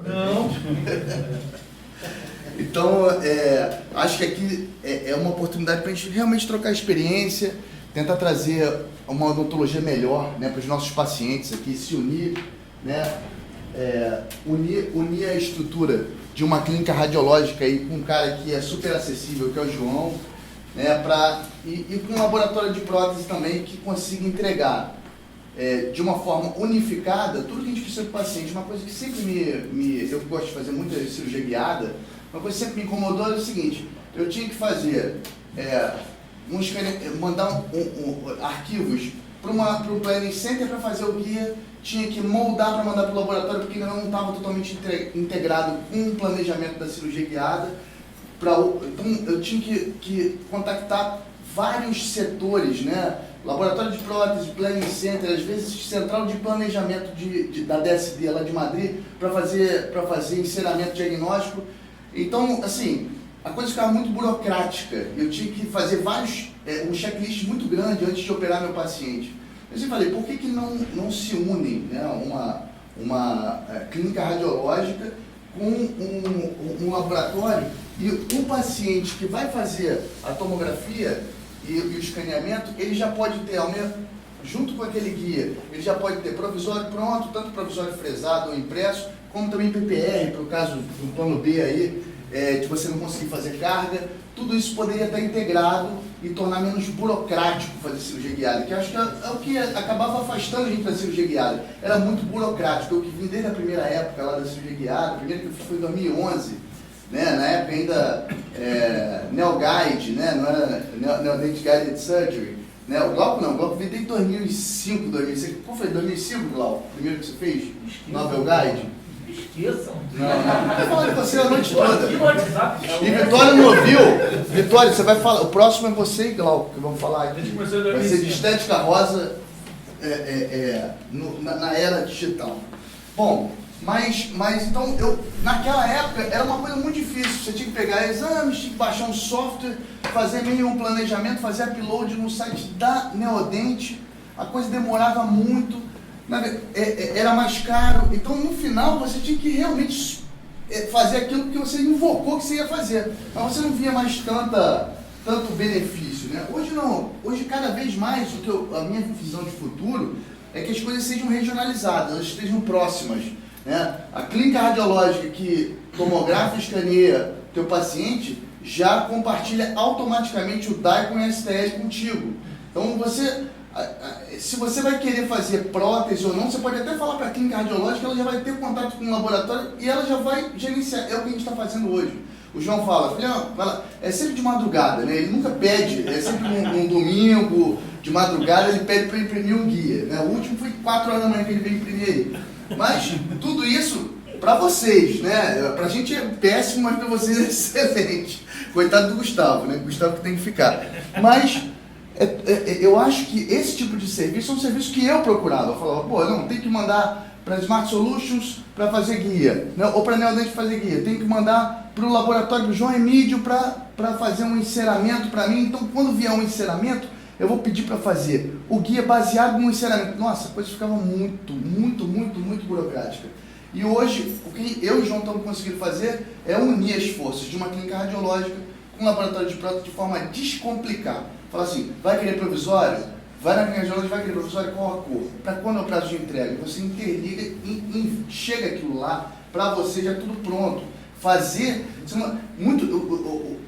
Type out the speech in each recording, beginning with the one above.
Não. Então, acho que aqui é uma oportunidade para a gente realmente trocar experiência, tentar trazer uma odontologia melhor, né, para os nossos pacientes aqui, se unir, né, unir a estrutura de uma clínica radiológica aí com um cara que é super acessível, que é o João, né, e com um laboratório de prótese também que consiga entregar de uma forma unificada tudo que a gente precisa do paciente. Uma coisa que sempre eu gosto de fazer muita cirurgia guiada, uma coisa que sempre me incomodou é o seguinte: eu tinha que fazer mandar arquivos para o Planning Center para fazer o guia, tinha que moldar para mandar para o laboratório porque ainda não estava totalmente integrado com o planejamento da cirurgia guiada. Então eu tinha que contactar vários setores, né? Laboratório de prótese, Planning Center, às vezes central de planejamento da DSD lá de Madrid, para fazer encerramento diagnóstico. Então, assim, a coisa ficava muito burocrática. Eu tinha que fazer um checklist muito grande antes de operar meu paciente. Eu falei, por que não se unem, né, uma clínica radiológica com um laboratório, e um paciente que vai fazer a tomografia e o escaneamento, ele já pode ter, junto com aquele guia, ele já pode ter provisório pronto, tanto provisório fresado ou impresso, como também PPR, para o caso do plano B aí, de você não conseguir fazer carga. Tudo isso poderia estar integrado e tornar menos burocrático fazer cirurgia guiada, que eu acho que é o que acabava afastando a gente da cirurgia guiada. Era muito burocrático. Eu que vim desde a primeira época lá da cirurgia guiada, a primeira que eu fiz foi em 2011, né? Na época ainda NeoGuide, né? Não era Neodent Guided Surgery. Né? O Glauco não, o Glauco veio desde 2005, 2006. Qual foi? 2005, Glauco? O primeiro que você fez? Novel Guide? Esqueçam. Não vou falar de você a noite toda. E o WhatsApp? E Vitória não ouviu? Vitória, você vai falar. O próximo é você e Glauco que vão falar aqui. Vai ser de estética rosa na era digital. Bom, mas então, naquela época era uma coisa muito difícil. Você tinha que pegar exames, tinha que baixar um software, fazer meio um planejamento, fazer upload no site da Neodent. A coisa demorava muito. Era mais caro, então no final você tinha que realmente fazer aquilo que você invocou que você ia fazer, mas você não via mais tanto benefício, né? Hoje não, hoje cada vez mais a minha visão de futuro é que as coisas sejam regionalizadas, elas estejam próximas, né? A clínica radiológica que tomografa e escaneia teu paciente já compartilha automaticamente o DAI com o STS contigo. Então se você vai querer fazer prótese ou não, você pode até falar para a clínica radiológica, ela já vai ter contato com o laboratório e ela já vai gerenciar. É o que a gente está fazendo hoje. O João fala, é sempre de madrugada, né? Ele nunca pede, é sempre num domingo, de madrugada, ele pede para imprimir um guia. Né? O último foi 4 horas da manhã que ele veio imprimir aí. Mas tudo isso para vocês, né? Para a gente é péssimo, mas para vocês é excelente. Coitado do Gustavo, né? O Gustavo que tem que ficar. Mas eu acho que esse tipo de serviço é um serviço que eu procurava. Eu falava, não, tem que mandar para Smart Solutions para fazer guia, né? Ou para Neodent fazer guia. Tem que mandar para o laboratório do João Emílio para fazer um enceramento para mim. Então, quando vier um enceramento, eu vou pedir para fazer o guia baseado no enceramento. Nossa, a coisa ficava muito burocrática. E hoje, o que eu e o João estamos conseguindo fazer é unir as forças de uma clínica radiológica com um laboratório de prótese de forma descomplicada. Fala assim, vai querer provisório? Vai na clínica radiológica, vai querer provisório, qual a cor? Para quando é o prazo de entrega? Você interliga e chega aquilo lá, para você já tudo pronto. Fazer,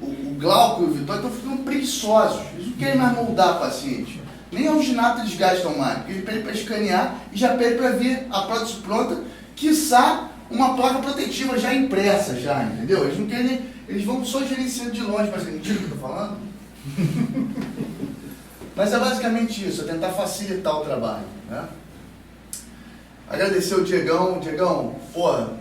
o Glauco e o Vitória estão ficando preguiçosos, eles não querem mais moldar o paciente. Nem a alginato eles gastam mais, porque eles pedem para escanear e já pedem para ver a prótese pronta, quiçá uma placa protetiva já impressa, entendeu? Eles não querem, eles vão só gerenciando de longe, mas entende o que eu estou falando? Mas é basicamente isso, é tentar facilitar o trabalho, né? Agradecer o Diegão,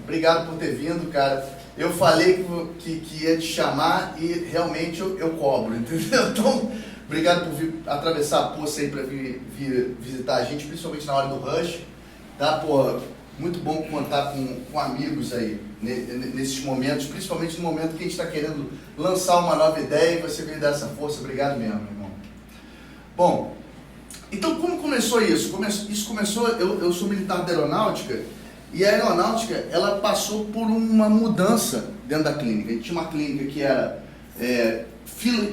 obrigado por ter vindo, cara. Eu falei que ia te chamar e realmente eu cobro, entendeu? Então, obrigado por vir atravessar a poça aí para vir visitar a gente, principalmente na hora do rush, tá? Muito bom contar com amigos aí nesses momentos, principalmente no momento que a gente está querendo lançar uma nova ideia e você veio dar essa força. Obrigado mesmo, meu irmão. Bom, então como começou isso? Isso começou, eu sou militar da aeronáutica E a aeronáutica, ela passou por uma mudança dentro da clínica. A gente tinha uma clínica que era,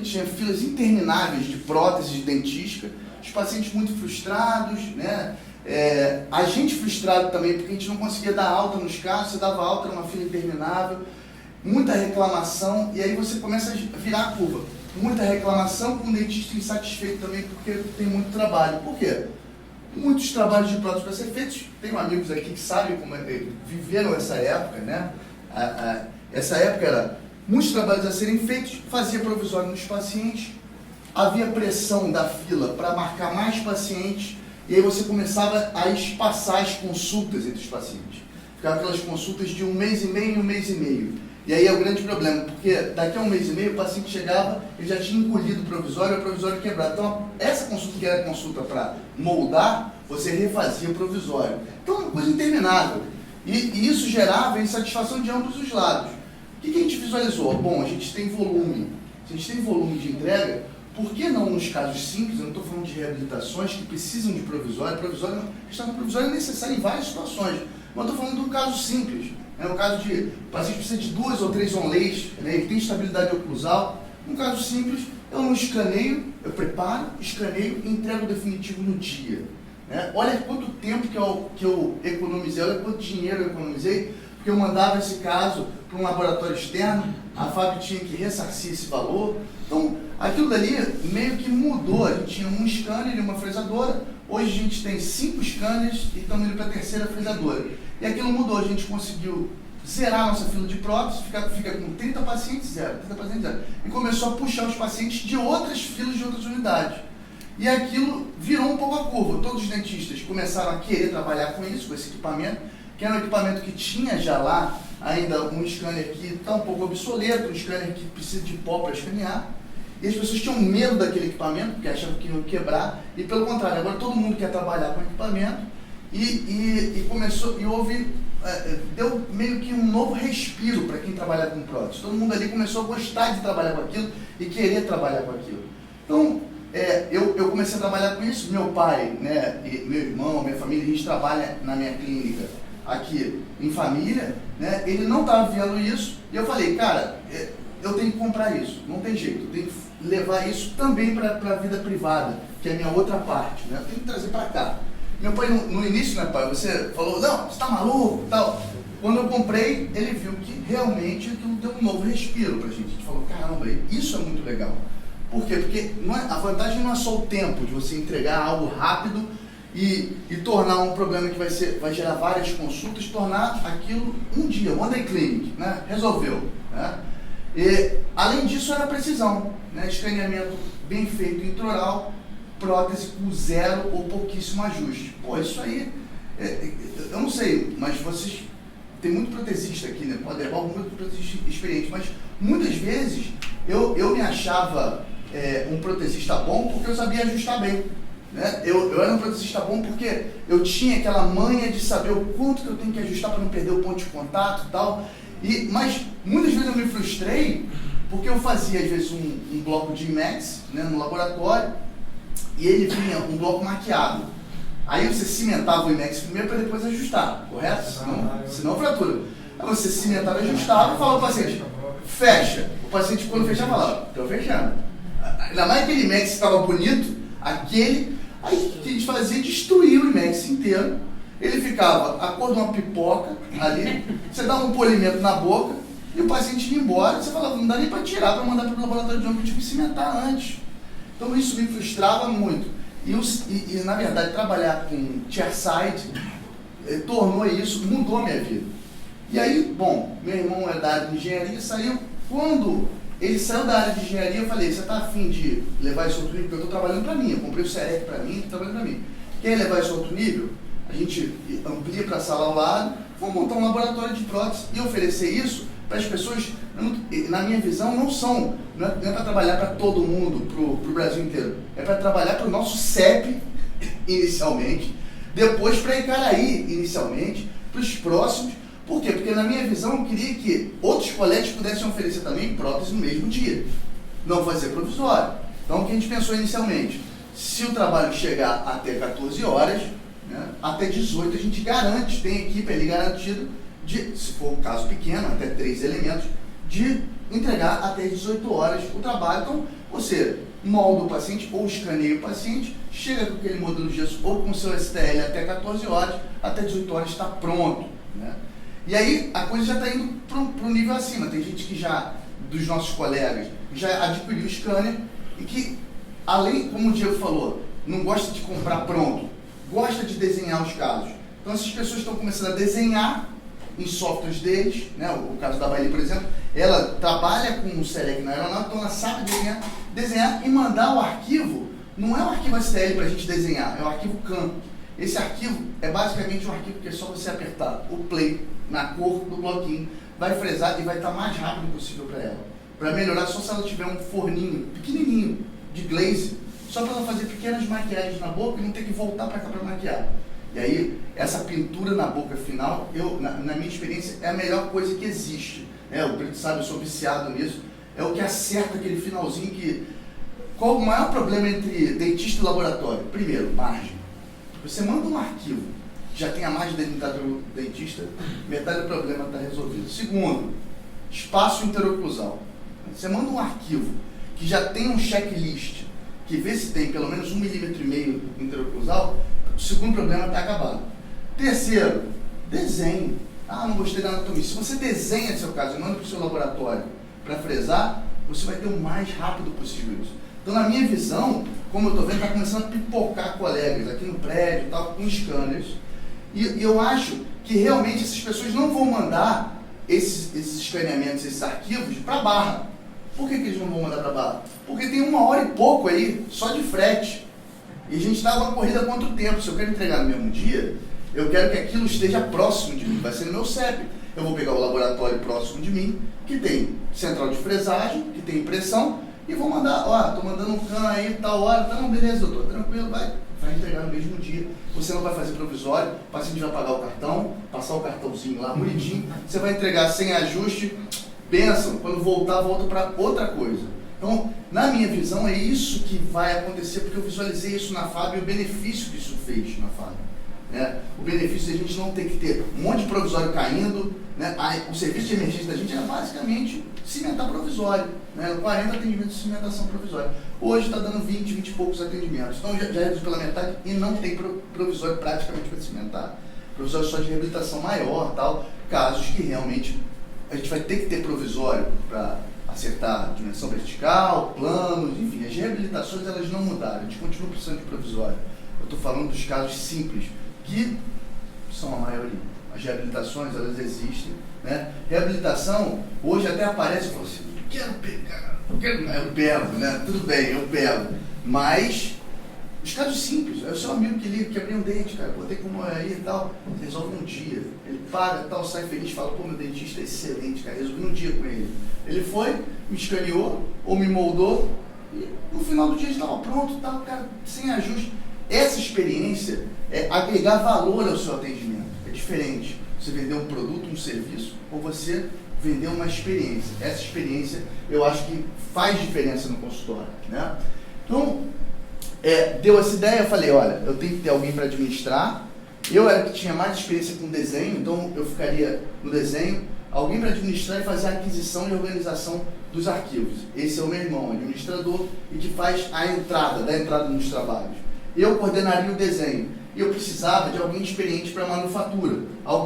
tinha filas intermináveis de próteses dentística, os pacientes muito frustrados, né? A gente frustrado também, porque a gente não conseguia dar alta nos casos, você dava alta numa fila interminável, muita reclamação, e aí você começa a virar a curva. Muita reclamação, com o dentista insatisfeito também, porque tem muito trabalho. Por quê? Muitos trabalhos de prótese para ser feitos. Tenho amigos aqui que sabem como viveram essa época, né? Essa época era muitos trabalhos a serem feitos, fazia provisório nos pacientes, havia pressão da fila para marcar mais pacientes, e aí você começava a espaçar as consultas entre os pacientes. Ficavam aquelas consultas de 1 mês e meio, 1 mês e meio. E aí é o grande problema, porque daqui a 1 mês e meio o paciente chegava, ele já tinha engolido o provisório quebrado. Então, essa consulta que era consulta para moldar, você refazia o provisório. Então, é uma coisa interminável. E isso gerava insatisfação de ambos os lados. O que a gente visualizou? Bom, a gente tem volume. Se a gente tem volume de entrega, por que não nos casos simples, eu não estou falando de reabilitações que precisam de provisório, a questão do provisório é necessária em várias situações, mas estou falando de um caso simples. No caso de o paciente precisa de 2 ou 3 onleys, né, ele tem estabilidade oclusal. No caso simples, eu não escaneio, eu preparo, escaneio e entrego o definitivo no dia. Né? Olha quanto tempo que eu economizei, olha quanto dinheiro eu economizei, porque eu mandava esse caso para um laboratório externo, a FAB tinha que ressarcir esse valor. Então, aquilo dali meio que mudou. A gente tinha um scanner e uma fresadora, hoje a gente tem 5 scanners e estamos indo para a 3ª fresadora. E aquilo mudou, a gente conseguiu zerar a nossa fila de prótese, fica com 30 pacientes, zero, 30 pacientes, zero. E começou a puxar os pacientes de outras filas de outras unidades. E aquilo virou um pouco a curva. Todos os dentistas começaram a querer trabalhar com isso, com esse equipamento, que era um equipamento que tinha já lá ainda um scanner que está um pouco obsoleto, um scanner que precisa de pó para escanear. E as pessoas tinham medo daquele equipamento, porque achavam que iam quebrar. E pelo contrário, agora todo mundo quer trabalhar com equipamento. E começou, e houve, deu meio que um novo respiro para quem trabalha com prótese. Todo mundo ali começou a gostar de trabalhar com aquilo e querer trabalhar com aquilo. Então, eu comecei a trabalhar com isso. Meu pai, né, meu irmão, minha família, a gente trabalha na minha clínica aqui em família, né, ele não estava vendo isso, e eu falei, cara, eu tenho que comprar isso, não tem jeito, eu tenho que levar isso também para a vida privada, que é a minha outra parte, né, eu tenho que trazer para cá. Meu pai, no início, né, pai, você falou, não, você está maluco e tal. Quando eu comprei, ele viu que realmente aquilo deu um novo respiro para a gente. A gente falou, caramba, isso é muito legal. Por quê? Porque a vantagem não é só o tempo de você entregar algo rápido e tornar um problema que vai gerar várias consultas, tornar aquilo um dia, one day clinic, né? Resolveu. Né? E, além disso, era precisão, né? Escaneamento bem feito intraoral, prótese com 0 ou pouquíssimo ajuste. Pô, isso aí, eu não sei, mas vocês, tem muito protesista aqui, né? Pode levar muito protesista experiente, mas muitas vezes eu me achava um protesista bom porque eu sabia ajustar bem. Né? Eu era um protesista bom porque eu tinha aquela manha de saber o quanto que eu tenho que ajustar para não perder o ponto de contato e tal. Mas muitas vezes eu me frustrei porque eu fazia às vezes um bloco de IMEX, né, no laboratório, e ele vinha um bloco maquiado. Aí você cimentava o IMEX primeiro para depois ajustar, correto? Senão fratura. Aí você cimentava, ajustava e falava para o paciente, fecha. O paciente quando fechava falava, estou fechando. Ainda mais aquele IMEX que estava bonito, aí o que a gente fazia? Destruir o IMEX inteiro. Ele ficava a cor de uma pipoca ali, você dava um polimento na boca e o paciente ia embora. Você falava, não dá nem para tirar, para mandar para o laboratório de ombro, que eu tive que cimentar antes. Então isso me frustrava muito. E na verdade, trabalhar com chairside tornou isso, mudou a minha vida. E aí, bom, meu irmão é da área de engenharia, saiu. Quando ele saiu da área de engenharia, eu falei, você está afim de levar isso a outro nível? Porque eu estou trabalhando para mim, eu comprei o CEREC para mim, estou trabalhando para mim. Quer levar isso a outro nível? A gente amplia para a sala ao lado, vamos montar um laboratório de prótese e oferecer isso para as pessoas, na minha visão, não é para trabalhar para todo mundo, para o Brasil inteiro, é para trabalhar para o nosso CEP, inicialmente, depois para Icaraí, inicialmente, para os próximos. Por quê? Porque na minha visão eu queria que outros colégios pudessem oferecer também prótese no mesmo dia, não fazer provisório. Então o que a gente pensou inicialmente? Se o trabalho chegar até 14 horas, né? Até 18 a gente garante, tem equipe ali garantida, de, se for o caso pequeno, até 3 elementos, de entregar até 18 horas o trabalho. Então, você molda o paciente ou escaneia o paciente, chega com aquele modelo de gesso ou com o seu STL até 14 horas, até 18 horas está pronto, né? E aí a coisa já está indo para um nível acima. Tem gente que já, dos nossos colegas, já adquiriu o scanner e que, além, como o Diego falou, não gosta de comprar pronto, gosta de desenhar os casos. Então essas pessoas estão começando a desenhar em softwares deles, né? O caso da Bailey, por exemplo, ela trabalha com o SELEC na aeronáutica, então ela sabe desenhar e mandar o arquivo. Não é um arquivo STL para a gente desenhar, é um arquivo CAM. Esse arquivo é basicamente um arquivo que é só você apertar o play na cor do bloquinho, vai fresar e vai estar mais rápido possível para ela. Para melhorar, só se ela tiver um forninho pequenininho de glaze, só para ela fazer pequenas maquiagens na boca e não ter que voltar para cá para maquiar. E aí, essa pintura na boca final, na minha experiência, é a melhor coisa que existe. O Brito sabe, eu sou viciado nisso. É o que acerta aquele finalzinho que... Qual o maior problema entre dentista e laboratório? Primeiro, margem. Você manda um arquivo que já tem a margem delimitada do dentista, metade do problema está resolvido. Segundo, espaço interoclusal. Você manda um arquivo que já tem um checklist, que vê se tem pelo menos 1,5 mm interoclusal, o segundo problema está acabado. Terceiro, desenho. Ah, não gostei da anatomia. Se você desenha seu caso e manda para o seu laboratório para fresar, você vai ter o mais rápido possível isso. Então, na minha visão, como eu estou vendo, está começando a pipocar colegas aqui no prédio, tal, com scanners. E eu acho que realmente essas pessoas não vão mandar esses escaneamentos, esses arquivos para Barra. Por que eles não vão mandar para Barra? Porque tem 1 hora e pouco aí, só de frete. E a gente está numa corrida contra o tempo. Se eu quero entregar no mesmo dia, eu quero que aquilo esteja próximo de mim. Vai ser no meu CEP. Eu vou pegar o laboratório próximo de mim, que tem central de fresagem, que tem impressão, e vou mandar, estou mandando um CAN aí, tal hora, tá, não, beleza, doutor, tranquilo, vai entregar no mesmo dia. Você não vai fazer provisório, o paciente vai pagar o cartão, passar o cartãozinho lá, bonitinho, você vai entregar sem ajuste, bênção, quando voltar, volta para outra coisa. Então, na minha visão, é isso que vai acontecer, porque eu visualizei isso na FAB e o benefício que isso fez na FAB. O benefício de a gente não ter que ter um monte de provisório caindo, né? O serviço de emergência da gente era basicamente cimentar provisório, né? 40 atendimentos de cimentação provisória. Hoje está dando 20 e poucos atendimentos. Então já reduz pela metade e não tem provisório praticamente para cimentar. Provisório só de reabilitação maior, tal, casos que realmente a gente vai ter que ter provisório para acertar dimensão vertical, planos, enfim, as reabilitações elas não mudaram, a gente continua precisando de provisório. Eu estou falando dos casos simples, que são a maioria. As reabilitações, elas existem, né? Reabilitação, hoje até aparece e fala assim, quero pegar, eu pego, né? Tudo bem, eu pego. Mas, os casos simples, é o seu amigo que liga, quebrei um dente, cara, botei como aí e tal, resolve um dia. Ele paga, tal, sai feliz, fala, pô, meu dentista é excelente, cara, resolvi um dia com ele. Ele foi, me escaneou, ou me moldou, e no final do dia estava pronto, tal, cara, sem ajuste. Essa experiência é agregar valor ao seu atendimento. É diferente você vender um produto, um serviço, ou você vender uma experiência. Essa experiência eu acho que faz diferença no consultório, né? Então, deu essa ideia, eu falei, olha, eu tenho que ter alguém para administrar. Eu era que tinha mais experiência com desenho, então eu ficaria no desenho. Alguém para administrar e fazer a aquisição e organização dos arquivos. Esse é o meu irmão, administrador, e que faz a entrada nos trabalhos. Eu coordenaria o desenho. E eu precisava de alguém experiente para manufatura.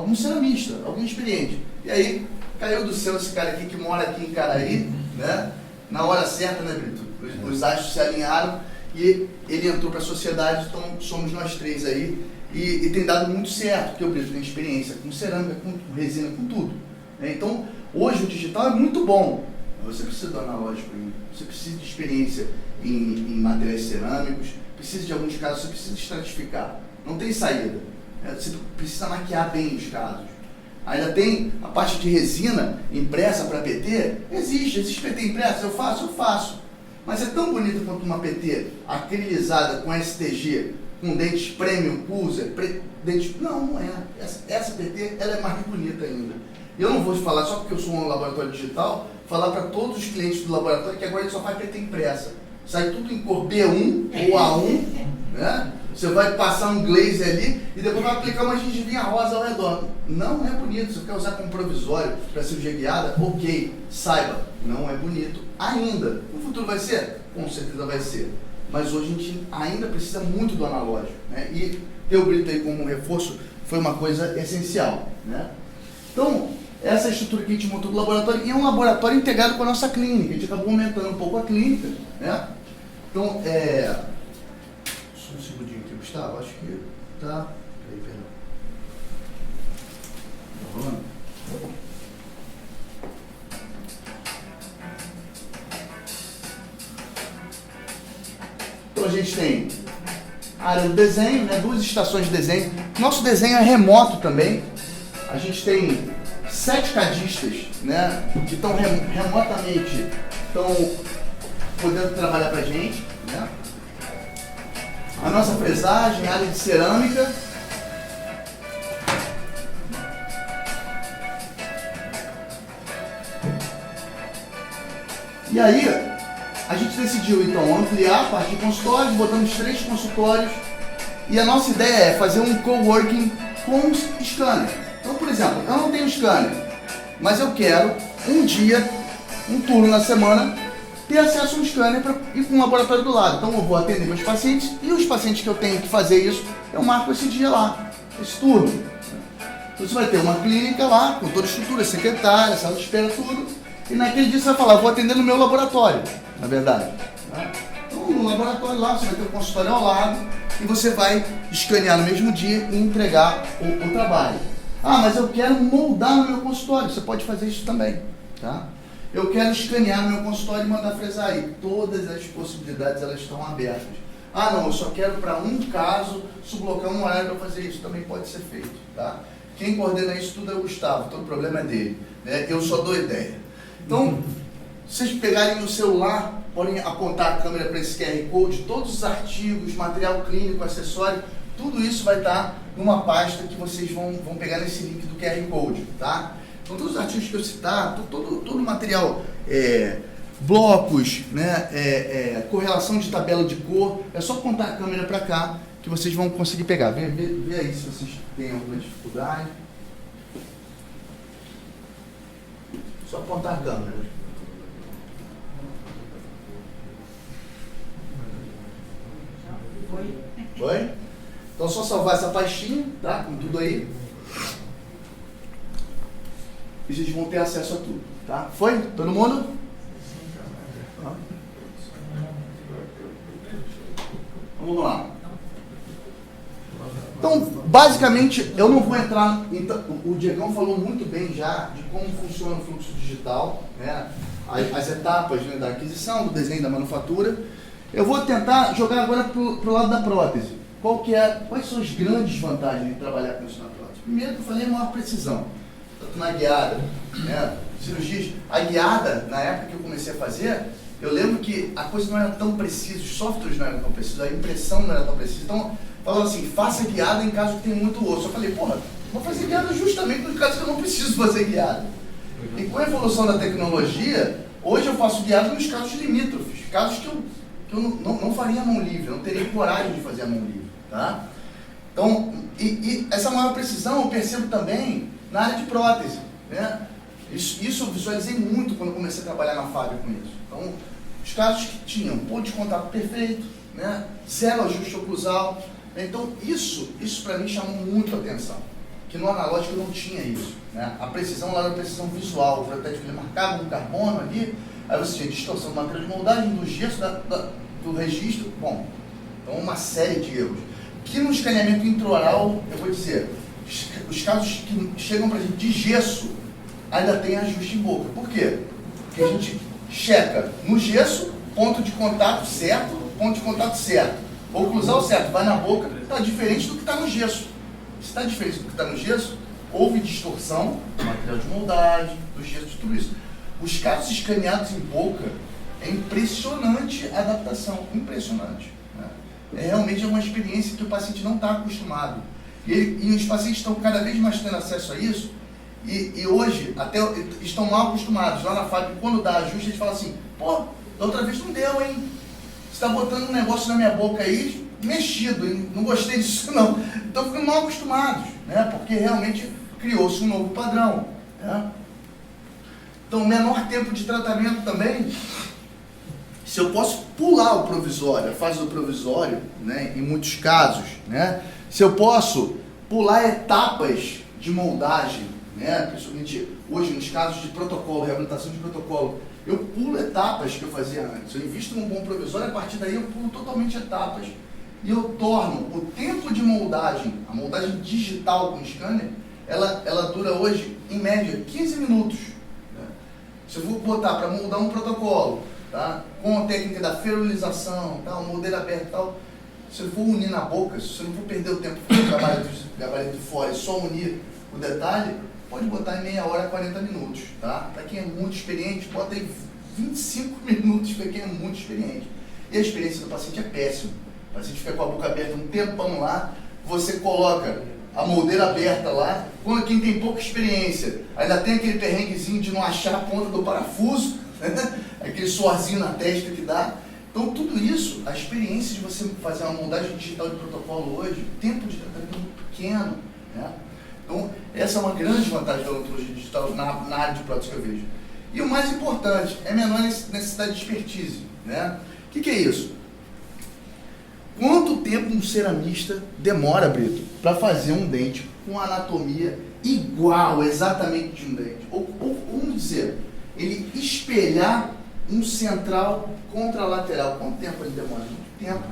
Um ceramista, alguém experiente. E aí, caiu do céu esse cara aqui que mora aqui em Caraí, né? Na hora certa, né, Brito? Os astros se alinharam e ele entrou para a sociedade, então somos nós três aí. E tem dado muito certo, porque o Brito tem experiência com cerâmica, com resina, com tudo. Né? Então, hoje o digital é muito bom. Você precisa do analógico ainda. Você precisa de experiência em materiais cerâmicos. Precisa de alguns casos, você precisa estratificar. Não tem saída. Você precisa maquiar bem os casos. Ainda tem a parte de resina impressa para PT. Existe PT impressa, eu faço. Mas é tão bonito quanto uma PT acrilizada com STG, com dentes premium, user, dentes... Não é. Essa PT ela é mais bonita ainda. Eu não vou te falar, só porque eu sou um laboratório digital, falar para todos os clientes do laboratório que agora ele só faz PT impressa. Sai tudo em cor B1 ou A1, né? Você vai passar um glaze ali e depois vai aplicar uma gengivinha rosa ao redor. Não é bonito. Se você quer usar como provisório para cirurgia guiada, ok, saiba, não é bonito ainda. No futuro vai ser? Com certeza vai ser. Mas hoje a gente ainda precisa muito do analógico, né? E ter o Brito aí como reforço foi uma coisa essencial, né? Então, essa é a estrutura que a gente montou do laboratório, e é um laboratório integrado com a nossa clínica. A gente acabou aumentando um pouco a clínica, né? Então, só um segundinho aqui, Gustavo, acho que tá... Peraí, perdão. Tá rolando? Então a gente tem a área do desenho, né, 2 estações de desenho. Nosso desenho é remoto também. A gente tem 7 cadistas, né, que estão remotamente podendo trabalhar para a gente, né? A nossa fresagem, a área de cerâmica. E aí, a gente decidiu então ampliar a parte de consultórios, botamos 3 consultórios, e a nossa ideia é fazer um coworking com scanner. Então, por exemplo, eu não tenho scanner, mas eu quero um dia, um turno na semana, ter acesso a um scanner e com um laboratório do lado. Então eu vou atender meus pacientes, e os pacientes que eu tenho que fazer isso, eu marco esse dia lá, esse turno. Então você vai ter uma clínica lá, com toda a estrutura, secretária, sala de espera, tudo, e naquele dia você vai falar, vou atender no meu laboratório, na verdade. Então no laboratório lá, você vai ter o consultório ao lado, e você vai escanear no mesmo dia e entregar o trabalho. Ah, mas eu quero moldar no meu consultório, você pode fazer isso também, tá? Eu quero escanear no meu consultório e mandar fresar aí. Todas as possibilidades, elas estão abertas. Ah, não, eu só quero para um caso sublocar um horário para fazer isso. Também pode ser feito, tá? Quem coordena isso tudo é o Gustavo, todo o problema é dele, né? Eu só dou ideia. Então, se vocês pegarem no celular, podem apontar a câmera para esse QR Code, todos os artigos, material clínico, acessório, tudo isso vai estar numa pasta que vocês vão pegar nesse link do QR Code, tá? Então, todos os artigos que eu citar, todo o material, blocos, né, correlação de tabela de cor, é só apontar a câmera para cá que vocês vão conseguir pegar. Vê aí se vocês têm alguma dificuldade. Só apontar a câmera. Foi? Então, só salvar essa pastinha, tá? Com tudo aí. E vocês vão ter acesso a tudo, tá? Foi? Todo mundo? Vamos lá. Então, basicamente, eu não vou entrar... Então, o Diegão falou muito bem já de como funciona o fluxo digital, né? As etapas, né, da aquisição, do desenho, da manufatura. Eu vou tentar jogar agora para o lado da prótese. Quais são as grandes vantagens de trabalhar com isso na prótese? Primeiro, que eu falei, é maior precisão. Tanto na guiada, né? Cirurgias. A guiada, na época que eu comecei a fazer, eu lembro que a coisa não era tão precisa, os softwares não eram tão precisos, a impressão não era tão precisa. Então, falava assim, faça guiada em caso que tenha muito osso. Eu falei, porra, vou fazer guiada justamente nos casos que eu não preciso fazer guiada. E com a evolução da tecnologia, hoje eu faço guiada nos casos limítrofes, casos que eu não faria a mão livre, eu não teria coragem de fazer a mão livre, tá? Então, e essa maior precisão eu percebo também na área de prótese, né? Isso eu visualizei muito quando comecei a trabalhar na fábrica com isso. Então, os casos que tinham ponto de contato perfeito, né? Zero ajuste oclusal. Então, isso para mim chamou muito a atenção, que no analógico eu não tinha isso, né? A precisão lá era a precisão visual, o protético ele marcava um carbono ali, aí você tinha distorção do material de moldagem, do gesso, do registro, bom, então uma série de erros. Que no escaneamento intraoral, eu vou dizer, os casos que chegam pra gente de gesso, ainda tem ajuste em boca. Por quê? Porque a gente checa no gesso, ponto de contato certo, oclusal certo, vai na boca, está diferente do que está no gesso. Se está diferente do que está no gesso, houve distorção do material de moldagem, do gesso, de tudo isso. Os casos escaneados em boca, é impressionante a adaptação, impressionante. Né? Realmente uma experiência que o paciente não está acostumado. E os pacientes estão cada vez mais tendo acesso a isso, e hoje até estão mal acostumados. Lá na fábrica, quando dá ajuste, eles falam assim, pô, da outra vez não deu, hein? Você está botando um negócio na minha boca aí, mexido, hein? Não gostei disso não. Então ficam mal acostumados, né? Porque realmente criou-se um novo padrão, né? Então, menor tempo de tratamento também. Se eu posso pular o provisório, a fase do provisório, né, em muitos casos, né, se eu posso pular etapas de moldagem, né, principalmente hoje nos casos de protocolo, reabilitação de protocolo, eu pulo etapas que eu fazia antes. Eu invisto num bom provisório, a partir daí eu pulo totalmente etapas e eu torno o tempo de moldagem, a moldagem digital com scanner, ela dura hoje, em média, 15 minutos. Né? Se eu vou botar para moldar um protocolo, tá? Com a técnica da ferrulização, tá? O moldeiro aberto e tal, se eu for unir na boca, se você não for perder o tempo com o gabarito fora e só unir o detalhe, pode botar em meia hora, 40 minutos, tá? Para quem é muito experiente, bota aí 25 minutos para quem é muito experiente. E a experiência do paciente é péssima. O paciente fica com a boca aberta um tempão lá, você coloca a moldeira aberta lá, quando quem tem pouca experiência, ainda tem aquele perrenguezinho de não achar a ponta do parafuso, né? Aquele suorzinho na testa que dá. Então tudo isso, a experiência de você fazer uma moldagem digital de protocolo hoje, o tempo de tratamento é muito pequeno, né? Então essa é uma grande vantagem da odontologia digital na área de prótese que eu vejo. E o mais importante, é menor necessidade de expertise, né? O que é isso? Quanto tempo um ceramista demora, Brito, para fazer um dente com anatomia igual, exatamente de um dente? Ou vamos dizer, ele espelhar um central contra a lateral. Quanto tempo ele demora? Muito tempo.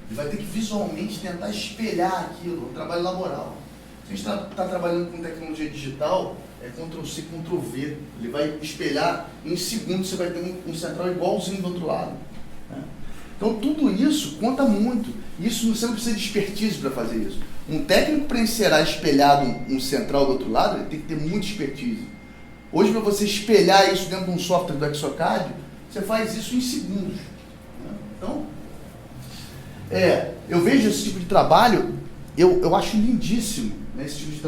Ele vai ter que visualmente tentar espelhar aquilo, um trabalho laboral. Se a gente está trabalhando com tecnologia digital, é Ctrl+C, Ctrl+V. Ele vai espelhar, em segundos você vai ter um central igualzinho do outro lado. Né? Então tudo isso conta muito. Isso você não precisa de expertise para fazer isso. Um técnico para encerar espelhado um central do outro lado, ele tem que ter muita expertise. Hoje, para você espelhar isso dentro de um software do Exocad, você faz isso em segundos. Né? Então, eu vejo esse tipo de trabalho, eu acho lindíssimo, né, esse tipo de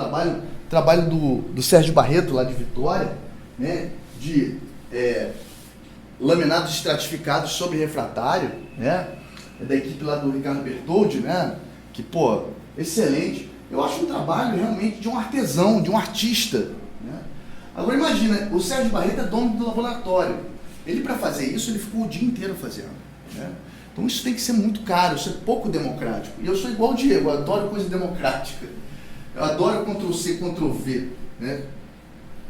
trabalho do Sérgio Barreto, lá de Vitória, né, de laminados estratificados sobre refratário, né, da equipe lá do Ricardo Bertoldi, né, que, pô, excelente. Eu acho um trabalho realmente de um artesão, de um artista. Né? Agora imagina, o Sérgio Barreto é dono do laboratório. Ele, para fazer isso, ele ficou o dia inteiro fazendo. Né? Então isso tem que ser muito caro, isso é pouco democrático. E eu sou igual o Diego, eu adoro coisa democrática. Eu adoro Ctrl+C, Ctrl+V. Né?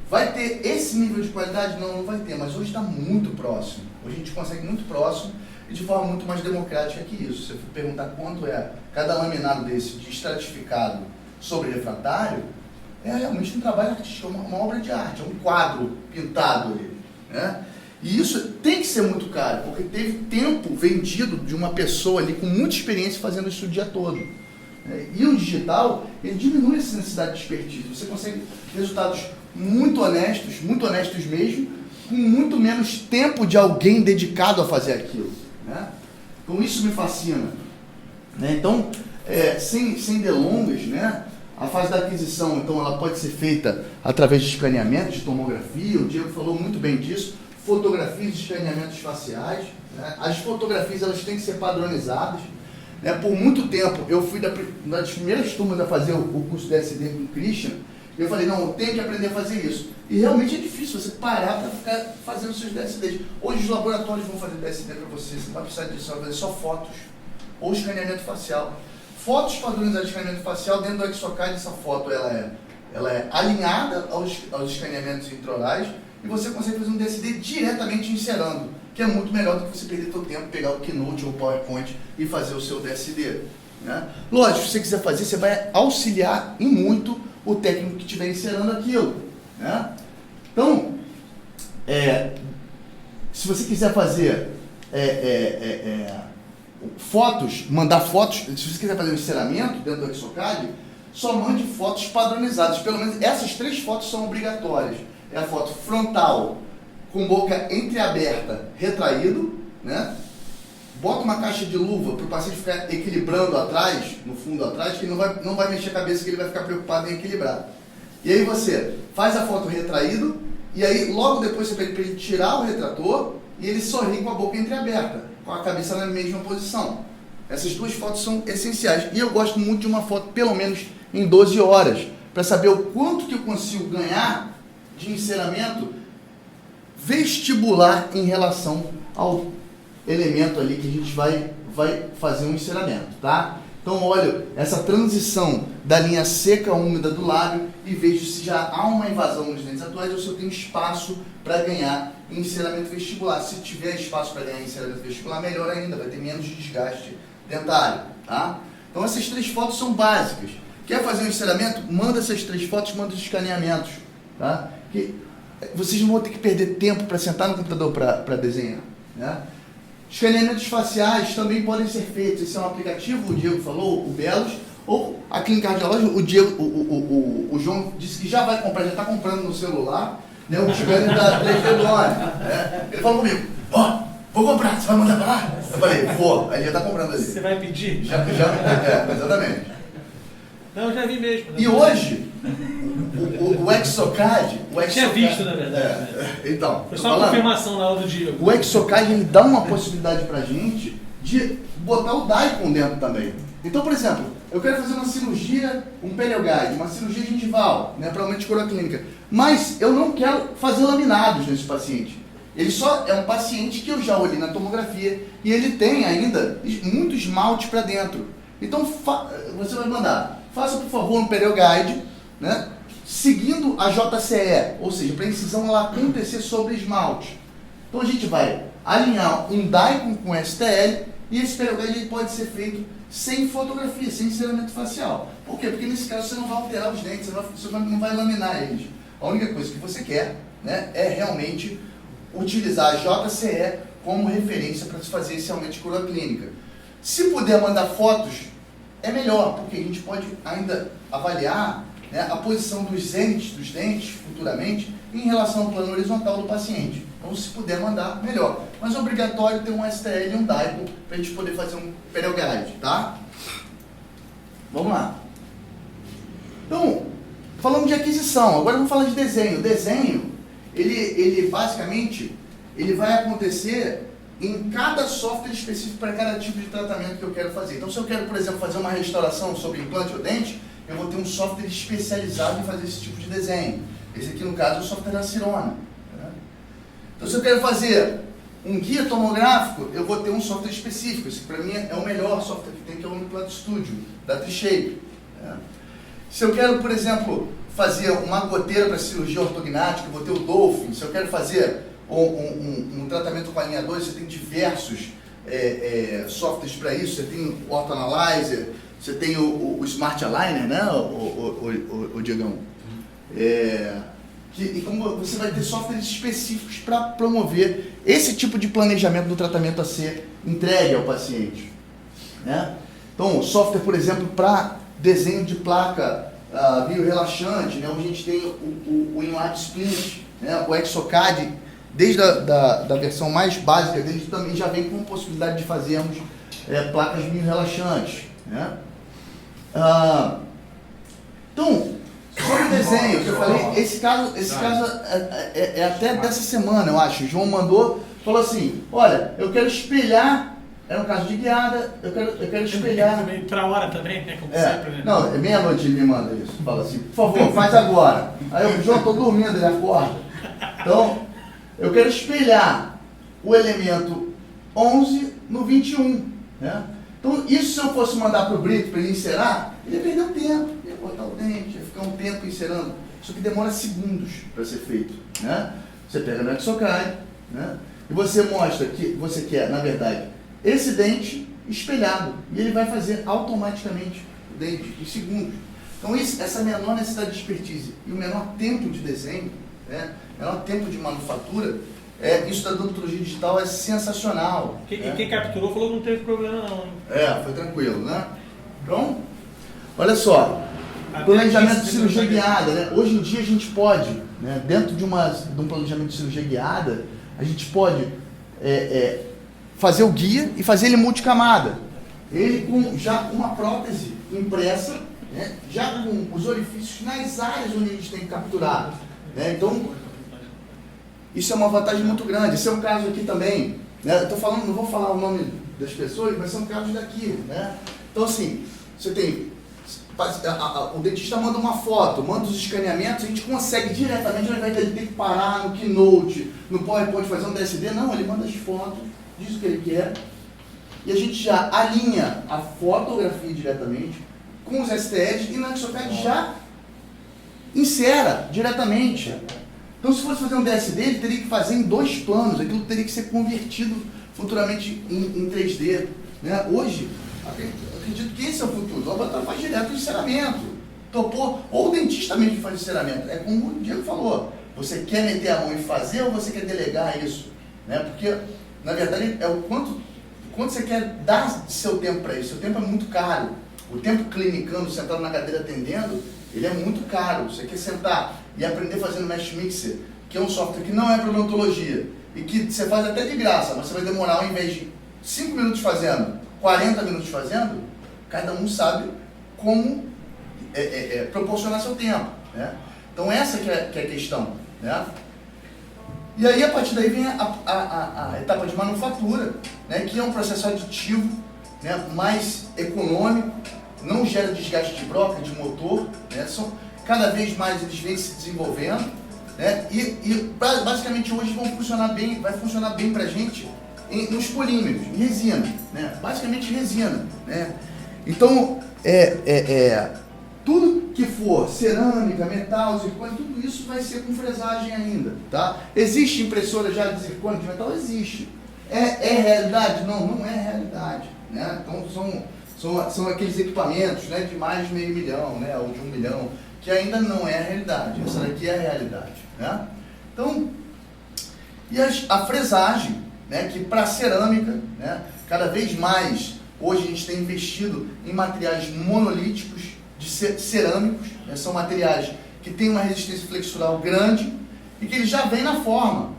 Vai ter esse nível de qualidade? Não, não vai ter, mas hoje está muito próximo. Hoje a gente consegue muito próximo e de forma muito mais democrática que isso. Se você for perguntar quanto é cada laminado desse de estratificado sobre refratário, é realmente um trabalho artístico, uma obra de arte, é um quadro pintado ali. Né? E isso tem que ser muito caro, porque teve tempo vendido de uma pessoa ali com muita experiência fazendo isso o dia todo. E o digital, ele diminui essa necessidade de expertise. Você consegue resultados muito honestos mesmo, com muito menos tempo de alguém dedicado a fazer aquilo. Né? Então isso me fascina. Né? Então, sem delongas, né? A fase da aquisição, então, ela pode ser feita através de escaneamento, de tomografia, o Diego falou muito bem disso, fotografias e escaneamentos faciais. Né? As fotografias, elas têm que ser padronizadas. Né? Por muito tempo, eu fui das primeiras turmas a fazer o curso de DSD com o Christian, eu falei, não, eu tenho que aprender a fazer isso. E realmente é difícil você parar para ficar fazendo seus DSDs. Hoje os laboratórios vão fazer DSD para você, você não vai precisar disso, você vai fazer só fotos ou escaneamento facial. Fotos padronizadas de escaneamento facial, dentro do Exocad, essa foto ela é alinhada aos escaneamentos intraorais e você consegue fazer um DSD diretamente inserando, que é muito melhor do que você perder seu tempo, pegar o Keynote ou o PowerPoint e fazer o seu DSD. Né? Lógico, se você quiser fazer, você vai auxiliar em muito o técnico que estiver inserando aquilo. Né? Então, se você quiser fazer fotos, mandar fotos, se você quiser fazer um enceramento dentro do Exocad, só mande fotos padronizadas. Pelo menos essas 3 fotos são obrigatórias. É a foto frontal, com boca entreaberta, retraído, né? Bota uma caixa de luva para o paciente ficar equilibrando atrás, no fundo atrás, que ele não vai mexer a cabeça, que ele vai ficar preocupado em equilibrar. E aí você faz a foto retraído, e aí logo depois você pede para ele tirar o retrator, e ele sorri com a boca entreaberta, com a cabeça na mesma posição. essas duas fotos são essenciais. E eu gosto muito de uma foto, pelo menos em 12 horas, para saber o quanto que eu consigo ganhar de enceramento vestibular em relação ao elemento ali que a gente vai fazer um enceramento, tá? Então, olha essa transição da linha seca à úmida do lábio e vejo se já há uma invasão nos dentes atuais ou se eu tenho espaço para ganhar em enceramento vestibular. Se tiver espaço para ganhar em enceramento vestibular, melhor ainda, vai ter menos desgaste dentário, tá? Então, essas 3 fotos são básicas. Quer fazer um enceramento? Manda essas 3 fotos, manda os escaneamentos, tá? Que vocês não vão ter que perder tempo para sentar no computador para desenhar, né? Escaneamentos faciais também podem ser feitos. Esse é um aplicativo, o Diego falou, o Belos, ou a Clínica Cardiológica, o João disse que já vai comprar, já está comprando no celular, né, o scanner da 3D Drone. Né? Ele falou comigo, vou comprar, você vai mandar para lá? Eu falei, vou, aí já está comprando ali. Você vai pedir? Já exatamente. Não, já vi mesmo. E hoje, o Exocad... Tinha visto, na verdade. Então, foi só uma confirmação na aula do Diego. O Exocad, ele dá uma possibilidade pra gente de botar o Daikon dentro também. Então, por exemplo, eu quero fazer uma cirurgia, um perioguide, uma cirurgia gengival, né, para aumento de coroa clínica, mas eu não quero fazer laminados nesse paciente. Ele só é um paciente que eu já olhei na tomografia e ele tem ainda muito esmalte para dentro. Então, você vai mandar, faça por favor um perioguide, né, seguindo a JCE, ou seja, para a incisão ela acontecer sobre esmalte. Então a gente vai alinhar um Daikon com STL e esse perioguide pode ser sem fotografia, sem enceramento facial. Por quê? Porque nesse caso você não vai alterar os dentes, você não vai laminar eles. A única coisa que você quer, né, é realmente utilizar a JCE como referência para se fazer esse aumento de coroa clínica. Se puder mandar fotos, é melhor, porque a gente pode ainda avaliar, né, a posição dos dentes futuramente em relação ao plano horizontal do paciente. Então, se puder mandar, melhor. Mas é obrigatório ter um STL e um Daikon para a gente poder fazer um perioguide, tá? Vamos lá. Então, falamos de aquisição, agora vamos falar de desenho. O desenho, ele basicamente, ele vai acontecer em cada software específico para cada tipo de tratamento que eu quero fazer. Então, se eu quero, por exemplo, fazer uma restauração sobre implante ou dente, eu vou ter um software especializado em fazer esse tipo de desenho. Esse aqui, no caso, é o software da Cirona. Né? Então, se eu quero fazer um guia tomográfico, eu vou ter um software específico. Esse, para mim, é o melhor software que tem, que é o Implant Studio, da T-Shape. Né? Se eu quero, por exemplo, fazer uma goteira para cirurgia ortognática, eu vou ter o Dolphin. Se eu quero fazer um tratamento com alinhador, você tem diversos softwares para isso. Você tem o Ortho Analyzer, você tem o Smart Aligner, né, o Diegão? E como você vai ter softwares específicos para promover esse tipo de planejamento do tratamento a ser entregue ao paciente. Né? Então, software, por exemplo, para desenho de placa biorelaxante, né, onde a gente tem o Inlab Splint, né, o Exocad, desde a versão mais básica dele, também já vem com a possibilidade de fazermos placas biorelaxantes. Né? Então, sobre o desenho, que eu falei, esse caso é até dessa semana, eu acho. O João mandou, falou assim, olha, eu quero espelhar, era um caso de guiada, eu quero espelhar. Para hora também, né? Como sempre, né? Não, é meia-noite ele me manda isso, fala assim, por favor, faz agora. Aí o João, estou dormindo, ele acorda. Então, eu quero espelhar o elemento 11 no 21, né? Então, isso se eu fosse mandar para o Brito para ele encerar, ele ia perder o tempo, ia botar o dente, ia ficar um tempo encerando. Isso que demora segundos para ser feito. Né? Você pega no Exocad, né? E você mostra que você quer, na verdade, esse dente espelhado. E ele vai fazer automaticamente o dente em segundos. Então, essa menor necessidade de expertise e o menor tempo de desenho, né? Menor tempo de manufatura, isso da odontologia digital é sensacional. Quem capturou falou que não teve problema não. Foi tranquilo, né? Então, olha só, planejamento de cirurgia guiada, né? Hoje em dia a gente pode, né, dentro de um planejamento de cirurgia guiada, a gente pode fazer o guia e fazer ele multicamada. Ele com já uma prótese impressa, né, já com os orifícios nas áreas onde a gente tem que capturar. Né? Então, isso é uma vantagem muito grande. Esse é um caso aqui também, né? Eu tô falando, não vou falar o nome das pessoas vai ser um caso daqui, né? Então, assim, você tem... O dentista manda uma foto, manda os escaneamentos, a gente consegue diretamente, ao invés de ele ter que parar no Keynote, no PowerPoint, fazer um DSD, não, ele manda as fotos, diz o que ele quer, e a gente já alinha a fotografia diretamente com os STLs e na Exocad já insera diretamente. Então, se fosse fazer um DSD, ele teria que fazer em 2 planos, aquilo teria que ser convertido futuramente em 3D. Né? Hoje, acredito que esse é o futuro. O laboratório faz direto o enceramento. Topou, ou o dentista mesmo faz o enceramento. É como o Diego falou, você quer meter a mão e fazer ou você quer delegar isso? Né? Porque, na verdade, é o quanto você quer dar seu tempo para isso. Seu tempo é muito caro. O tempo clinicando, sentado na cadeira atendendo, ele é muito caro. Você quer sentar e aprender fazendo Mesh Mixer, que é um software que não é para odontologia, e que você faz até de graça, mas você vai demorar, ao invés de 5 minutos fazendo, 40 minutos fazendo, cada um sabe como proporcionar seu tempo. Né? Então essa que é a questão. Né? E aí, a partir daí, vem a etapa de manufatura, né, que é um processo aditivo, né, mais econômico, não gera desgaste de broca, de motor, né, cada vez mais eles vêm se desenvolvendo, né, e basicamente hoje vai funcionar bem para a gente nos polímeros, em resina, né, basicamente resina. Né. Então, tudo que for cerâmica, metal, zircônio, tudo isso vai ser com fresagem ainda, tá? Existe impressora já de zircônio, de metal? Existe. É realidade? Não, não é realidade, né? Então são aqueles equipamentos, né, de mais de $500 mil, né, ou de $1 milhão, que ainda não é a realidade. Essa daqui é a realidade, né? Então, e a fresagem, né, que para cerâmica, né, cada vez mais, hoje a gente tem investido em materiais monolíticos, de cerâmicos, né? São materiais que têm uma resistência flexural grande e que eles já vêm na forma,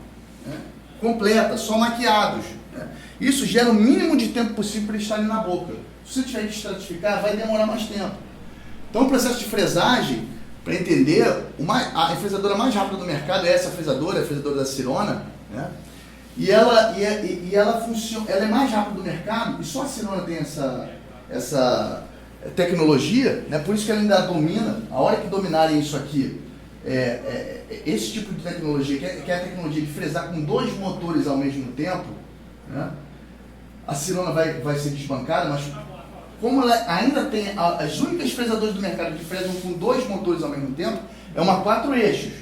né, completa, só maquiados. Né? Isso gera o mínimo de tempo possível para eles estarem na boca. Se você tiver que estratificar, vai demorar mais tempo. Então o processo de fresagem, para entender, a fresadora mais rápida do mercado é essa fresadora, a fresadora da Sirona, né? E ela funciona, ela é mais rápida do mercado, e só a Sirona tem essa tecnologia, né? Por isso que ela ainda domina. A hora que dominarem isso aqui, esse tipo de tecnologia, que é a tecnologia de fresar com 2 motores ao mesmo tempo, né? A Sirona vai ser desbancada, mas como ela ainda tem as únicas fresadoras do mercado que fresam com 2 motores ao mesmo tempo, é uma 4 eixos.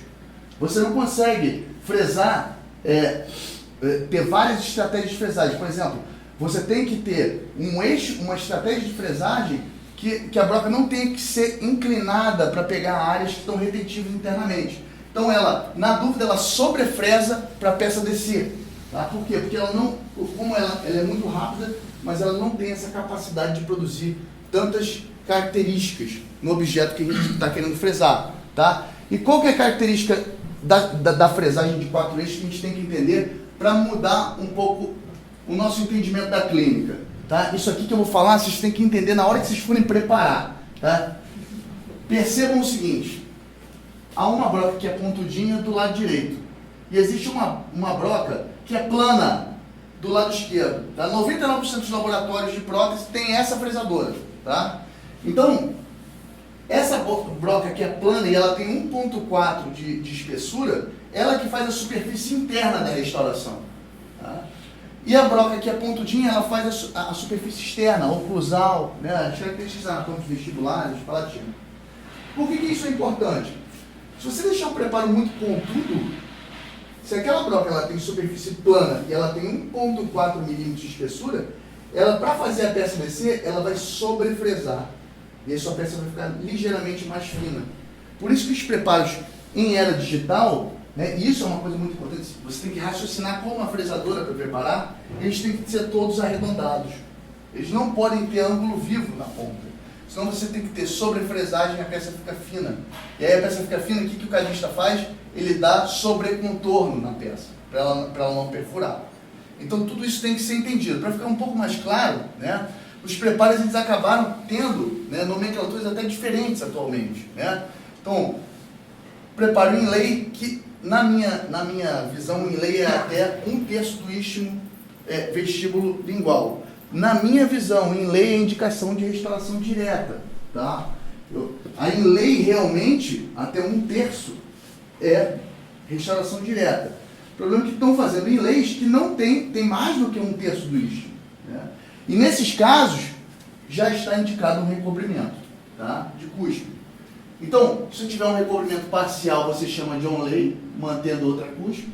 Você não consegue fresar, ter várias estratégias de fresagem. Por exemplo, você tem que ter um eixo, uma estratégia de fresagem que a broca não tem que ser inclinada para pegar áreas que estão retentivas internamente. Então ela, na dúvida, ela sobrefresa para a peça descer. Tá? Por quê? Porque ela não, como ela é muito rápida, mas ela não tem essa capacidade de produzir tantas características no objeto que a gente está querendo fresar. Tá? E qual que é a característica da fresagem de 4 eixos que a gente tem que entender para mudar um pouco o nosso entendimento da clínica? Tá? Isso aqui que eu vou falar, vocês têm que entender na hora que vocês forem preparar. Tá? Percebam o seguinte, há uma broca que é pontudinha do lado direito, e existe uma broca que é plana do lado esquerdo. Tá? 99% dos laboratórios de prótese tem essa fresadora. Tá? Então, essa broca que é plana e ela tem 1.4 de espessura, ela que faz a superfície interna da restauração. Tá? E a broca que é pontudinha, ela faz a superfície externa, oclusal, né, as características anatômicas vestibulares, palatina. Por que isso é importante? Se você deixar o preparo muito pontudo, se aquela broca ela tem superfície plana e ela tem 1.4 milímetros de espessura, ela, para fazer a peça descer, ela vai sobrefresar. E aí sua peça vai ficar ligeiramente mais fina. Por isso que os preparos em era digital, né, e isso é uma coisa muito importante, você tem que raciocinar com uma fresadora para preparar, eles têm que ser todos arredondados. Eles não podem ter ângulo vivo na ponta. Senão você tem que ter sobrefresagem e a peça fica fina. E aí a peça fica fina, o que o cadista faz? Ele dá sobrecontorno na peça, para ela não perfurar. Então tudo isso tem que ser entendido. Para ficar um pouco mais claro, né, os preparos eles acabaram tendo, né, nomenclaturas até diferentes atualmente. Né? Então, preparo inlay, que na minha visão, o inlay é até 1/3 do istmo vestíbulo lingual. na minha visão, em lei é indicação de restauração direta, tá? Aí em lei, realmente, até 1/3 é restauração direta. O problema é que estão fazendo em leis que não tem mais do que 1/3 do istmo, né? E nesses casos, já está indicado um recobrimento, tá? De cuspe. Então, se tiver um recobrimento parcial, você chama de onlay, mantendo outra cuspe.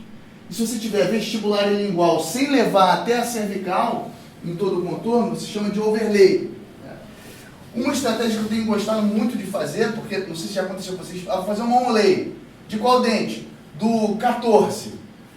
E se você tiver vestibular e lingual sem levar até a cervical, em todo o contorno, você chama de overlay. Uma estratégia que eu tenho gostado muito de fazer, porque não sei se já aconteceu com vocês, é fazer um onlay. De qual dente? Do 14.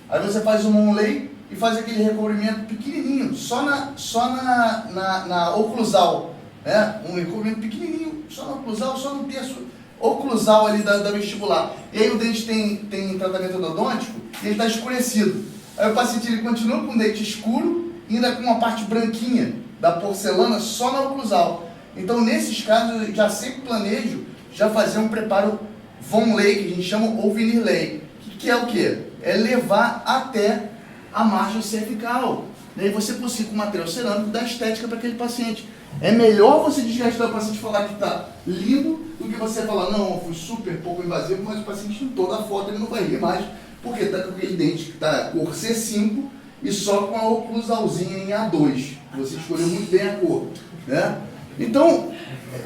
Aí você faz um onlay e faz aquele recobrimento pequenininho, só na oclusal. Né? Um recobrimento pequenininho, só na oclusal, só no terço oclusal ali da vestibular. E aí o dente tem tratamento endodôntico e ele está escurecido. Aí o paciente ele continua com o dente escuro, ainda com uma parte branquinha da porcelana só na oclusal. Então, nesses casos, eu já sempre planejo já fazer um preparo von lay, que a gente chama, ou vinir lay, que é o quê? É levar até a margem cervical. E aí você consegue com material cerâmico dar estética para aquele paciente. É melhor você desgastar o paciente e falar que está lindo do que você falar, não, foi super pouco invasivo, mas o paciente em toda a foto ele não vai rir mais, porque está com aquele dente que está cor C5 e só com a oclusalzinha em A2. Você escolheu muito bem a cor, né? Então,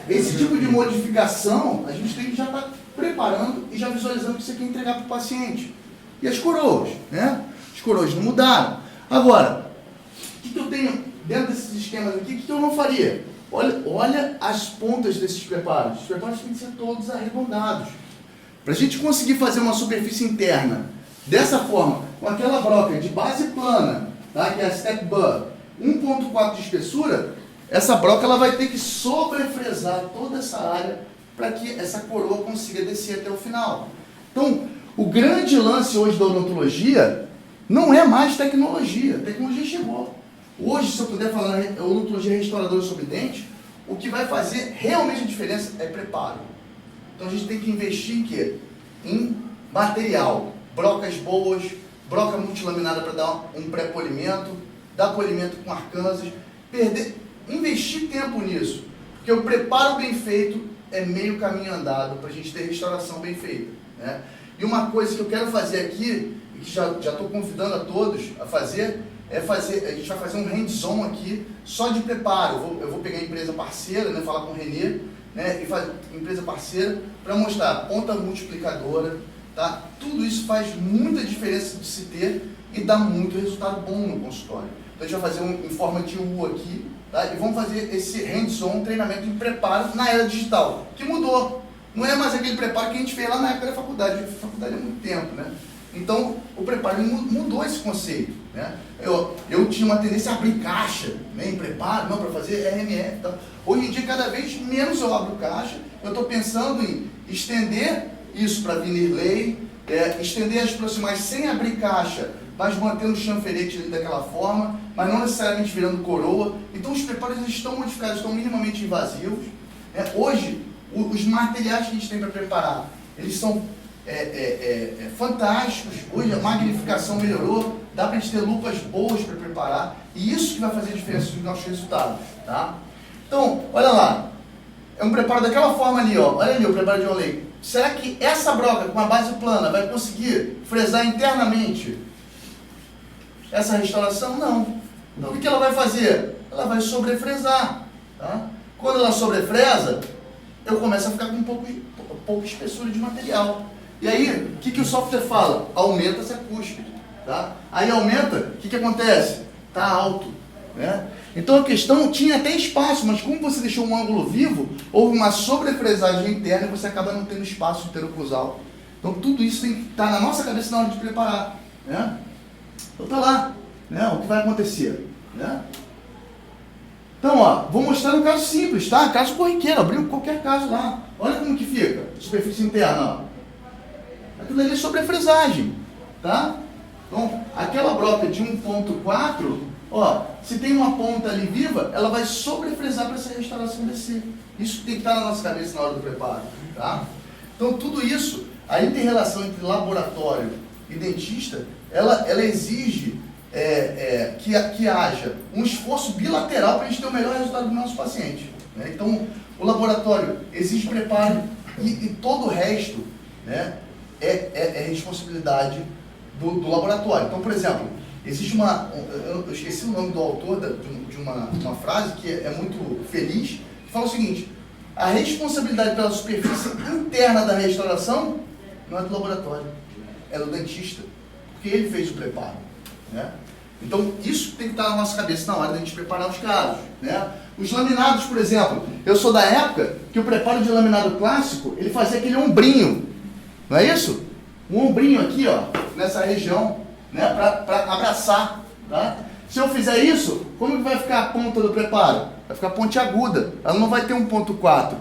esse tipo de modificação, a gente tem que já estar preparando e já visualizando o que você quer entregar para o paciente. E as coroas, né? As coroas não mudaram. Agora, o que eu tenho dentro desses esquemas aqui, o que eu não faria? Olha as pontas desses preparos. Os preparos têm que ser todos arredondados. Para a gente conseguir fazer uma superfície interna dessa forma, com aquela broca de base plana, tá? Que é a step bud, 1.4 de espessura, essa broca ela vai ter que sobrefresar toda essa área para que essa coroa consiga descer até o final. Então, o grande lance hoje da odontologia não é mais tecnologia. A tecnologia chegou. Hoje, se eu puder falar em odontologia restauradora sobre dente, o que vai fazer realmente a diferença é preparo. Então, a gente tem que investir em quê? Em material. Brocas boas, broca multilaminada para dar um pré-polimento, dar polimento com arcansas, investir tempo nisso, porque o preparo bem feito é meio caminho andado para a gente ter restauração bem feita, né? E uma coisa que eu quero fazer aqui, e que já estou convidando a todos a fazer, a gente vai fazer um hands-on aqui, só de preparo. Eu vou pegar a empresa parceira, né, falar com o Renê, né, e fazer empresa parceira, para mostrar ponta multiplicadora, tá? Tudo isso faz muita diferença de se ter e dá muito resultado bom no consultório. Então a gente vai fazer em forma de U aqui, tá? E vamos fazer esse hands-on, treinamento em preparo na era digital, que mudou. Não é mais aquele preparo que a gente fez lá na época da faculdade. A faculdade é muito tempo, né? Então, o preparo mudou esse conceito, né? Eu tinha uma tendência a abrir caixa, né, em preparo, não, para fazer RMF e tal. Hoje em dia, cada vez menos eu abro caixa. Eu estou pensando em estender isso para vinir lay, estender as proximais sem abrir caixa, mas mantendo o chanferete daquela forma, mas não necessariamente virando coroa. Então os preparos estão modificados, estão minimamente invasivos. Hoje, os materiais que a gente tem para preparar, eles são fantásticos. Hoje a magnificação melhorou, dá para a gente ter lupas boas para preparar, e isso que vai fazer a diferença nos nossos resultados, tá? Então, olha lá, é um preparo daquela forma ali, ó. Olha ali o preparo de onlay. Será que essa broca com a base plana vai conseguir fresar internamente essa restauração? Não. Então o que ela vai fazer? Ela vai sobrefresar, tá? Quando ela sobrefresa, eu começo a ficar com pouca espessura de material. E aí, o que o software fala? Aumenta essa cúspide, tá? Aí aumenta, o que acontece? Está alto, né? Então a questão tinha até espaço, mas como você deixou um ângulo vivo, houve uma sobrefresagem interna e você acaba não tendo espaço interoclusal. Então tudo isso tem que estar na nossa cabeça na hora de preparar, né? Então tá lá, né? O que vai acontecer, né? Então, ó, vou mostrar um caso simples, tá? Caso corriqueiro, abriu qualquer caso lá. Olha como que fica, superfície interna, ó. Aquilo ali é sobrefresagem, tá? Então, aquela broca de 1.4, ó, se tem uma ponta ali viva, ela vai sobrefresar para essa restauração descer. Isso tem que estar na nossa cabeça na hora do preparo, tá? Então, tudo isso, a inter-relação entre laboratório e dentista, ela exige que haja um esforço bilateral para a gente ter o melhor resultado do nosso paciente. Né? Então, o laboratório exige preparo e todo o resto, né, é responsabilidade do laboratório. Então, por exemplo, existe eu esqueci o nome do autor de uma frase que é muito feliz, que fala o seguinte: a responsabilidade pela superfície interna da restauração não é do laboratório, é do dentista, porque ele fez o preparo. Né? Então, isso tem que estar na nossa cabeça na hora de a gente preparar os casos. Né? Os laminados, por exemplo, eu sou da época que o preparo de laminado clássico, ele fazia aquele ombrinho, não é isso? Um ombrinho aqui, ó, nessa região, né, para abraçar. Tá? Se eu fizer isso, como que vai ficar a ponta do preparo? Vai ficar pontiaguda, ela não vai ter 1.4.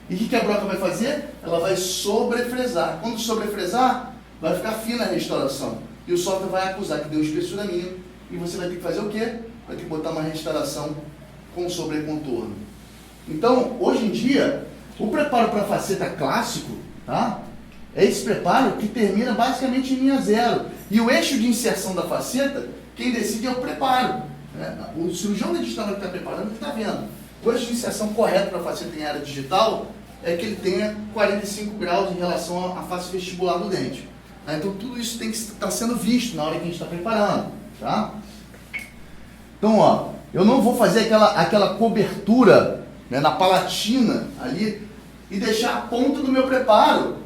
E o que a broca vai fazer? Ela vai sobrefresar. Quando sobrefresar, vai ficar fina a restauração. E o software vai acusar que deu espessura mínima. E você vai ter que fazer o quê? Vai ter que botar uma restauração com sobrecontorno. Então, hoje em dia, o preparo para faceta clássico, tá? É esse preparo que termina basicamente em linha zero. E o eixo de inserção da faceta, quem decide é o preparo. Né? O cirurgião dentista que está preparando, ele está vendo. O eixo de inserção correto para a faceta em área digital é que ele tenha 45 graus em relação à face vestibular do dente. Então, tudo isso tem que estar sendo visto na hora que a gente está preparando. Tá? Então, ó, eu não vou fazer aquela cobertura, né, na palatina ali e deixar a ponta do meu preparo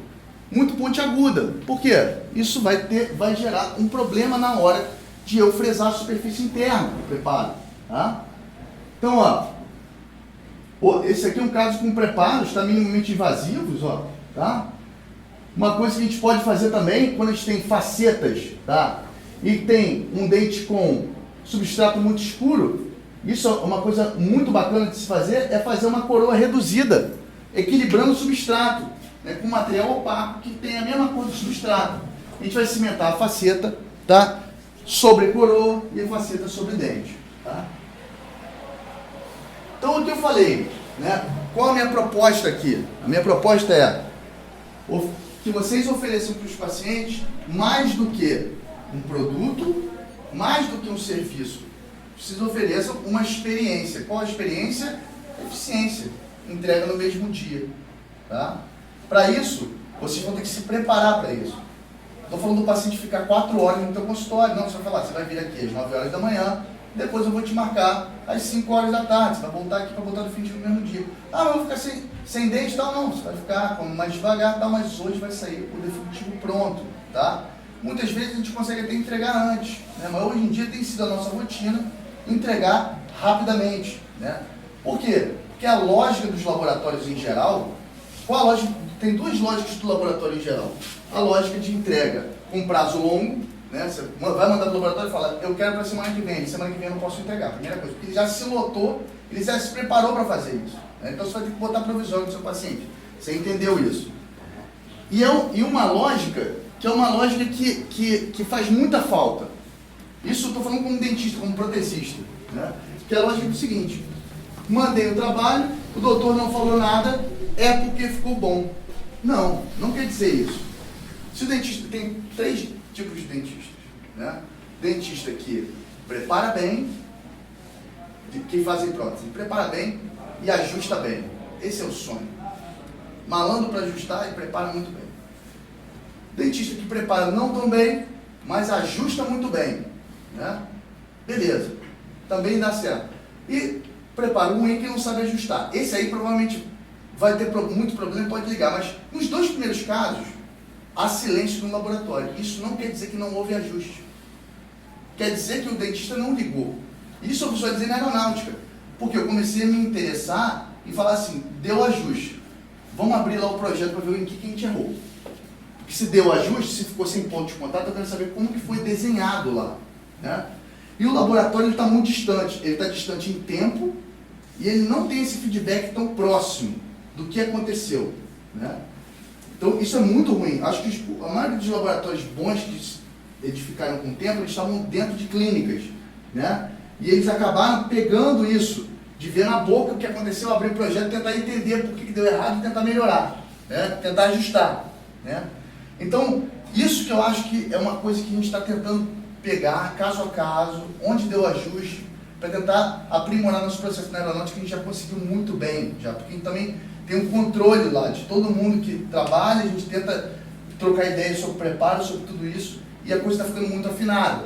muito pontiaguda. Por quê? Isso vai gerar um problema na hora de eu fresar a superfície interna do preparo. Tá? Então, ó, esse aqui é um caso com preparos tá, minimamente invasivos. Ó, tá? Uma coisa que a gente pode fazer também, quando a gente tem facetas, tá? E tem um dente com substrato muito escuro, isso é uma coisa muito bacana de se fazer, é fazer uma coroa reduzida, equilibrando o substrato, né, com material opaco que tem a mesma cor do substrato. A gente vai cimentar a faceta, tá? Sobre coroa e a faceta sobre dente. Tá? Então, o que eu falei, né? Qual a minha proposta aqui? A minha proposta é que vocês ofereçam para os pacientes mais do que um produto, mais do que um serviço. Vocês ofereçam uma experiência. Qual a experiência? Eficiência. Entrega no mesmo dia. Tá? Para isso, vocês vão ter que se preparar para isso. Estou falando do paciente ficar 4 horas no teu consultório. Não, você vai falar, você vai vir aqui às 9 horas da manhã, depois eu vou te marcar às 5 horas da tarde. Você vai voltar aqui para botar no definitivo no mesmo dia. Ah, mas eu vou ficar sem dente e tal. Não, você vai ficar mais devagar, tal, mas hoje vai sair o definitivo pronto. Tá? Muitas vezes a gente consegue até entregar antes, né? Mas hoje em dia tem sido a nossa rotina entregar rapidamente. Né? Por quê? Porque a lógica dos laboratórios em geral, qual a lógica? Tem duas lógicas do laboratório em geral. A lógica de entrega com prazo longo, né? Você vai mandar para o laboratório e fala, eu quero para a semana que vem eu não posso entregar. Primeira coisa, porque ele já se lotou, ele já se preparou para fazer isso. Né? Então você vai ter que botar provisório no seu paciente. Você entendeu isso? E uma lógica que é uma lógica que faz muita falta. Isso eu estou falando como dentista, como protesista. Né? Que é a lógica do seguinte: mandei o trabalho, o doutor não falou nada, é porque ficou bom. Não, não quer dizer isso. Se o dentista tem 3 tipos de dentistas. Né? Dentista que prepara bem, que fazem prótese, prepara bem e ajusta bem. Esse é o sonho. Malandro para ajustar e prepara muito bem. Dentista que prepara não tão bem, mas ajusta muito bem. Né? Beleza, também dá certo. E prepara um ruim que não sabe ajustar. Esse aí provavelmente vai ter muito problema, pode ligar. Mas nos 2 primeiros casos, há silêncio no laboratório. Isso não quer dizer que não houve ajuste. Quer dizer que o dentista não ligou. Isso eu vou dizer na aeronáutica. Porque eu comecei a me interessar e falar assim, deu ajuste. Vamos abrir lá o projeto para ver em que a gente errou. Porque se deu ajuste, se ficou sem ponto de contato, eu quero saber como que foi desenhado lá. Né? E o laboratório está muito distante. Ele está distante em tempo e ele não tem esse feedback tão próximo do que aconteceu. Né? Então isso é muito ruim. Acho que a maioria dos laboratórios bons que edificaram com o tempo, eles estavam dentro de clínicas. Né? E eles acabaram pegando isso, de ver na boca o que aconteceu, abrir o projeto, tentar entender por que deu errado e tentar melhorar. Né? Tentar ajustar. Né? Então, isso que eu acho que é uma coisa que a gente está tentando pegar caso a caso, onde deu ajuste, para tentar aprimorar nosso processo na aeronáutica, que a gente já conseguiu muito bem, já, porque a gente também tem um controle lá de todo mundo que trabalha, a gente tenta trocar ideias sobre preparo, sobre tudo isso, e a coisa está ficando muito afinada,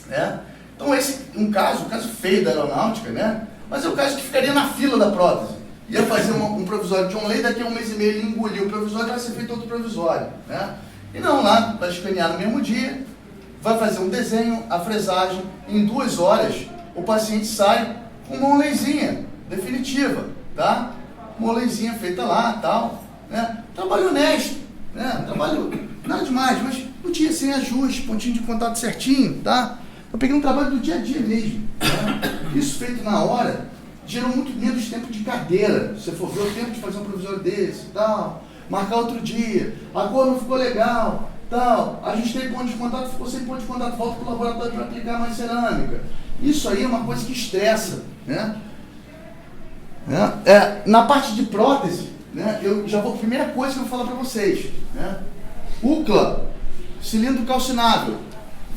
né? Então esse um caso feio da aeronáutica, né? Mas é o caso que ficaria na fila da prótese. Ia fazer um provisório de John Lay, daqui a 1 mês e meio ele engoliu o provisório, vai ser feito outro provisório, né? E não, lá vai escanear no mesmo dia, vai fazer um desenho, a fresagem, em 2 horas o paciente sai com uma leizinha definitiva, tá? Uma leizinha feita lá, tal, né? Trabalho honesto, né? Trabalho nada demais, mas não tinha sem ajuste, pontinho de contato certinho, tá? Eu peguei um trabalho do dia a dia mesmo, tá? Isso feito na hora gerou muito menos tempo de cadeira. Se você for ver o tempo de fazer um provisório desse, tal, marcar outro dia, a cor não ficou legal, tal, ajustei ponto de contato, ficou sem ponto de contato, volta para o laboratório para aplicar mais cerâmica. Isso aí é uma coisa que estressa, né? Na parte de prótese, né, primeira coisa que eu vou falar para vocês, né? UCLA, cilindro calcinável,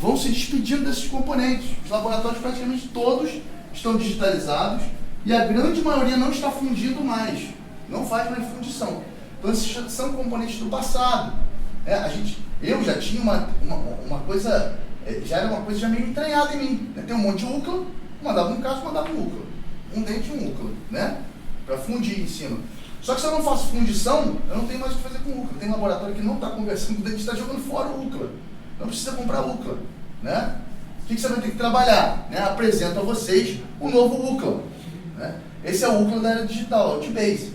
vão se despedindo desses componentes. Os laboratórios praticamente todos estão digitalizados e a grande maioria não está fundindo mais, não faz mais fundição. Então esses são componentes do passado. Eu já tinha uma coisa, já era uma coisa já meio entranhada em mim, né? Tem um monte de UCLA, mandava um caso, mandava um UCLA, um dente e um UCLA, né? Para fundir em cima. Só que se eu não faço fundição, eu não tenho mais o que fazer com o UCLA. Tem laboratório que não está conversando, o dente está jogando fora o UCLA. Não precisa comprar UCLA, né? O que você vai ter que trabalhar? Né? Apresento a vocês o novo UCLA, né? Esse é o UCLA da era digital, é o T-Base.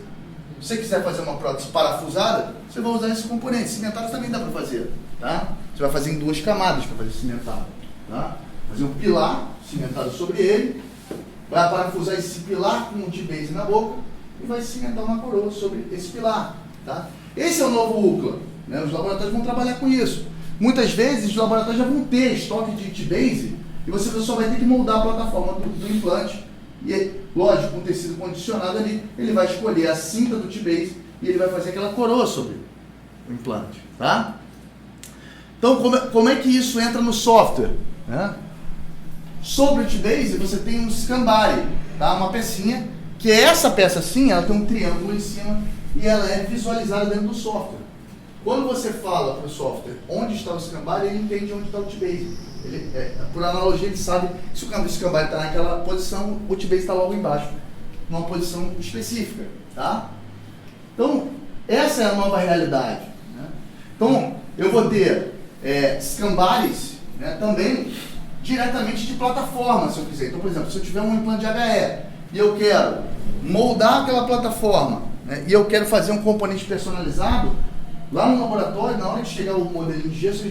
Se você quiser fazer uma prótese parafusada, você vai usar esse componente. Cimentado também dá para fazer, tá? Você vai fazer em 2 camadas para fazer cimentado, tá? Fazer um pilar cimentado sobre ele, vai parafusar esse pilar com um T-Base na boca e vai cimentar uma coroa sobre esse pilar, tá? Esse é o novo UCLA, né? Os laboratórios vão trabalhar com isso. Muitas vezes os laboratórios já vão ter estoque de T-Base e você só vai ter que moldar a plataforma do implante. E, lógico, com o tecido condicionado ali, ele vai escolher a cinta do T-Base e ele vai fazer aquela coroa sobre o implante, tá? Então, como é que isso entra no software, né? Sobre o T-Base, você tem um Scambari, tá? Uma pecinha, que é essa peça assim, ela tem um triângulo em cima e ela é visualizada dentro do software. Quando você fala para o software onde está o Scambari, ele entende onde está o T-Base. Por analogia, ele sabe que se o Scambari está naquela posição, o T-Base está logo embaixo, numa posição específica, tá? Então, essa é a nova realidade, né? Então, eu vou ter Scambaris, né, também diretamente de plataforma, se eu quiser. Então, por exemplo, se eu tiver um implante de HE e eu quero moldar aquela plataforma, né, e eu quero fazer um componente personalizado, lá no laboratório, na hora de chegar o modelinho de gesso,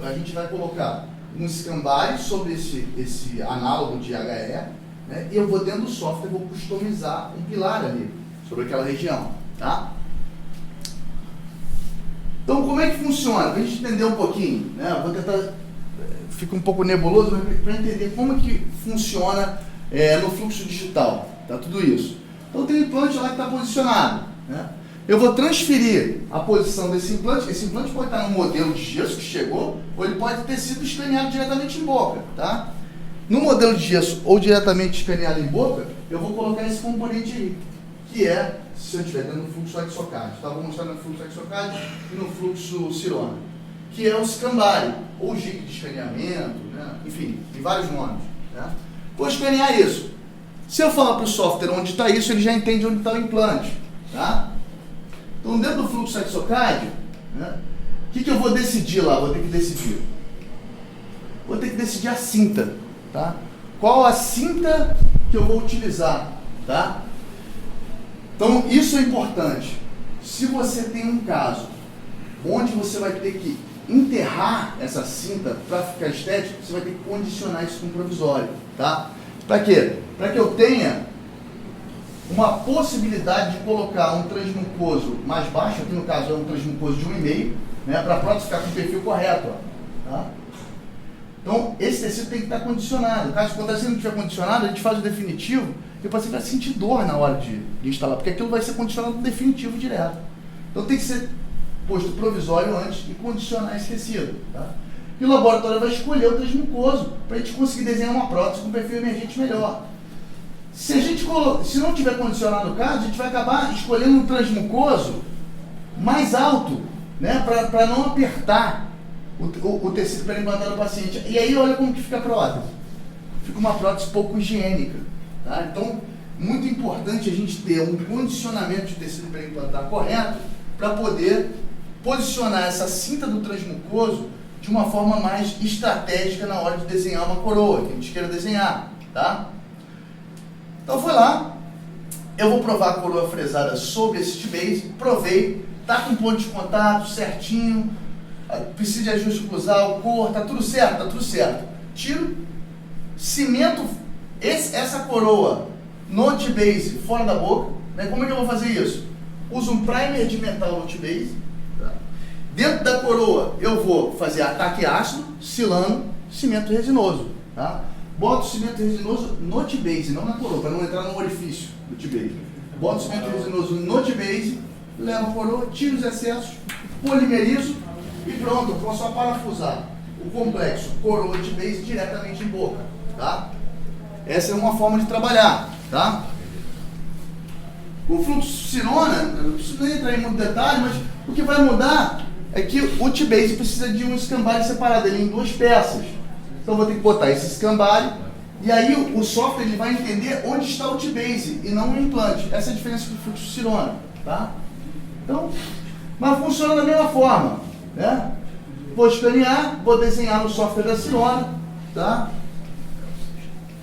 a gente vai colocar um Scambari sobre esse análogo de HE, né, e eu vou dentro do software, vou customizar um pilar ali, sobre aquela região, tá? Então, como é que funciona? Para a gente entender um pouquinho, né? Eu vou tentar, fica um pouco nebuloso, mas para entender como é que funciona no fluxo digital, tá? Tudo isso. Então, tem um implante lá que está posicionado, né? Eu vou transferir a posição desse implante. Esse implante pode estar no modelo de gesso que chegou, ou ele pode ter sido escaneado diretamente em boca, tá? No modelo de gesso ou diretamente escaneado em boca, eu vou colocar esse componente aí, que é, se eu estiver dentro do fluxo Exocad, tá? Vou mostrar no fluxo Exocad e no fluxo Sirona, que é o Scambari, ou JIC de escaneamento, né? Enfim, tem vários nomes, tá? Vou escanear isso. Se eu falar para o software onde está isso, ele já entende onde está o implante, tá? Então, dentro do fluxo Exocad, né, o que eu vou decidir lá? Vou ter que decidir. Vou ter que decidir a cinta, tá? Qual a cinta que eu vou utilizar, tá? Então, isso é importante. Se você tem um caso onde você vai ter que enterrar essa cinta para ficar estético, você vai ter que condicionar isso com provisório, tá? Para quê? Para que eu tenha uma possibilidade de colocar um transmucoso mais baixo, aqui no caso é um transmucoso de 1,5, né, para a prótese ficar com o perfil correto, ó, tá? Então, esse tecido tem que estar condicionado. Caso o tecido não estiver condicionado, a gente faz o definitivo e o paciente vai sentir dor na hora de instalar, porque aquilo vai ser condicionado no definitivo direto. Então, tem que ser posto provisório antes e condicionar esse tecido, tá? E o laboratório vai escolher o transmucoso para a gente conseguir desenhar uma prótese com perfil emergente melhor. Se não tiver condicionado o caso, a gente vai acabar escolhendo um transmucoso mais alto, né, para não apertar o tecido pré-implantado do paciente. E aí olha como que fica a prótese. Fica uma prótese pouco higiênica. Tá? Então, muito importante a gente ter um condicionamento de tecido pré-implantado correto para poder posicionar essa cinta do transmucoso de uma forma mais estratégica na hora de desenhar uma coroa que a gente queira desenhar. Tá? Então foi lá, eu vou provar a coroa fresada sobre esse T-base, provei, tá com ponto de contato certinho, precisa de ajuste cruzal, cor, tá tudo certo, tá tudo certo. Tiro, cimento essa coroa no T-base fora da boca, né? Como é que eu vou fazer isso? Uso um primer de metal no T-base, tá? Dentro da coroa eu vou fazer ataque ácido, silano, cimento resinoso, tá? Boto o cimento resinoso no T-base, não na coroa, para não entrar no orifício do T-base. Boto o cimento resinoso no T-base, levo a coroa, tiro os excessos, polimerizo e pronto, eu posso só parafusar o complexo coroa T-base diretamente em boca, tá? Essa é uma forma de trabalhar, tá? O fluxo Sirona, não preciso nem entrar em muito detalhe, mas o que vai mudar é que o T-base precisa de um escambale separado, ele em duas peças. Então eu vou ter que botar esse escambale e aí o software ele vai entender onde está o T-base e não o implante. Essa é a diferença do fluxo Sirona, tá? Então, mas funciona da mesma forma, né? Vou escanear, vou desenhar no software da Sirona, tá?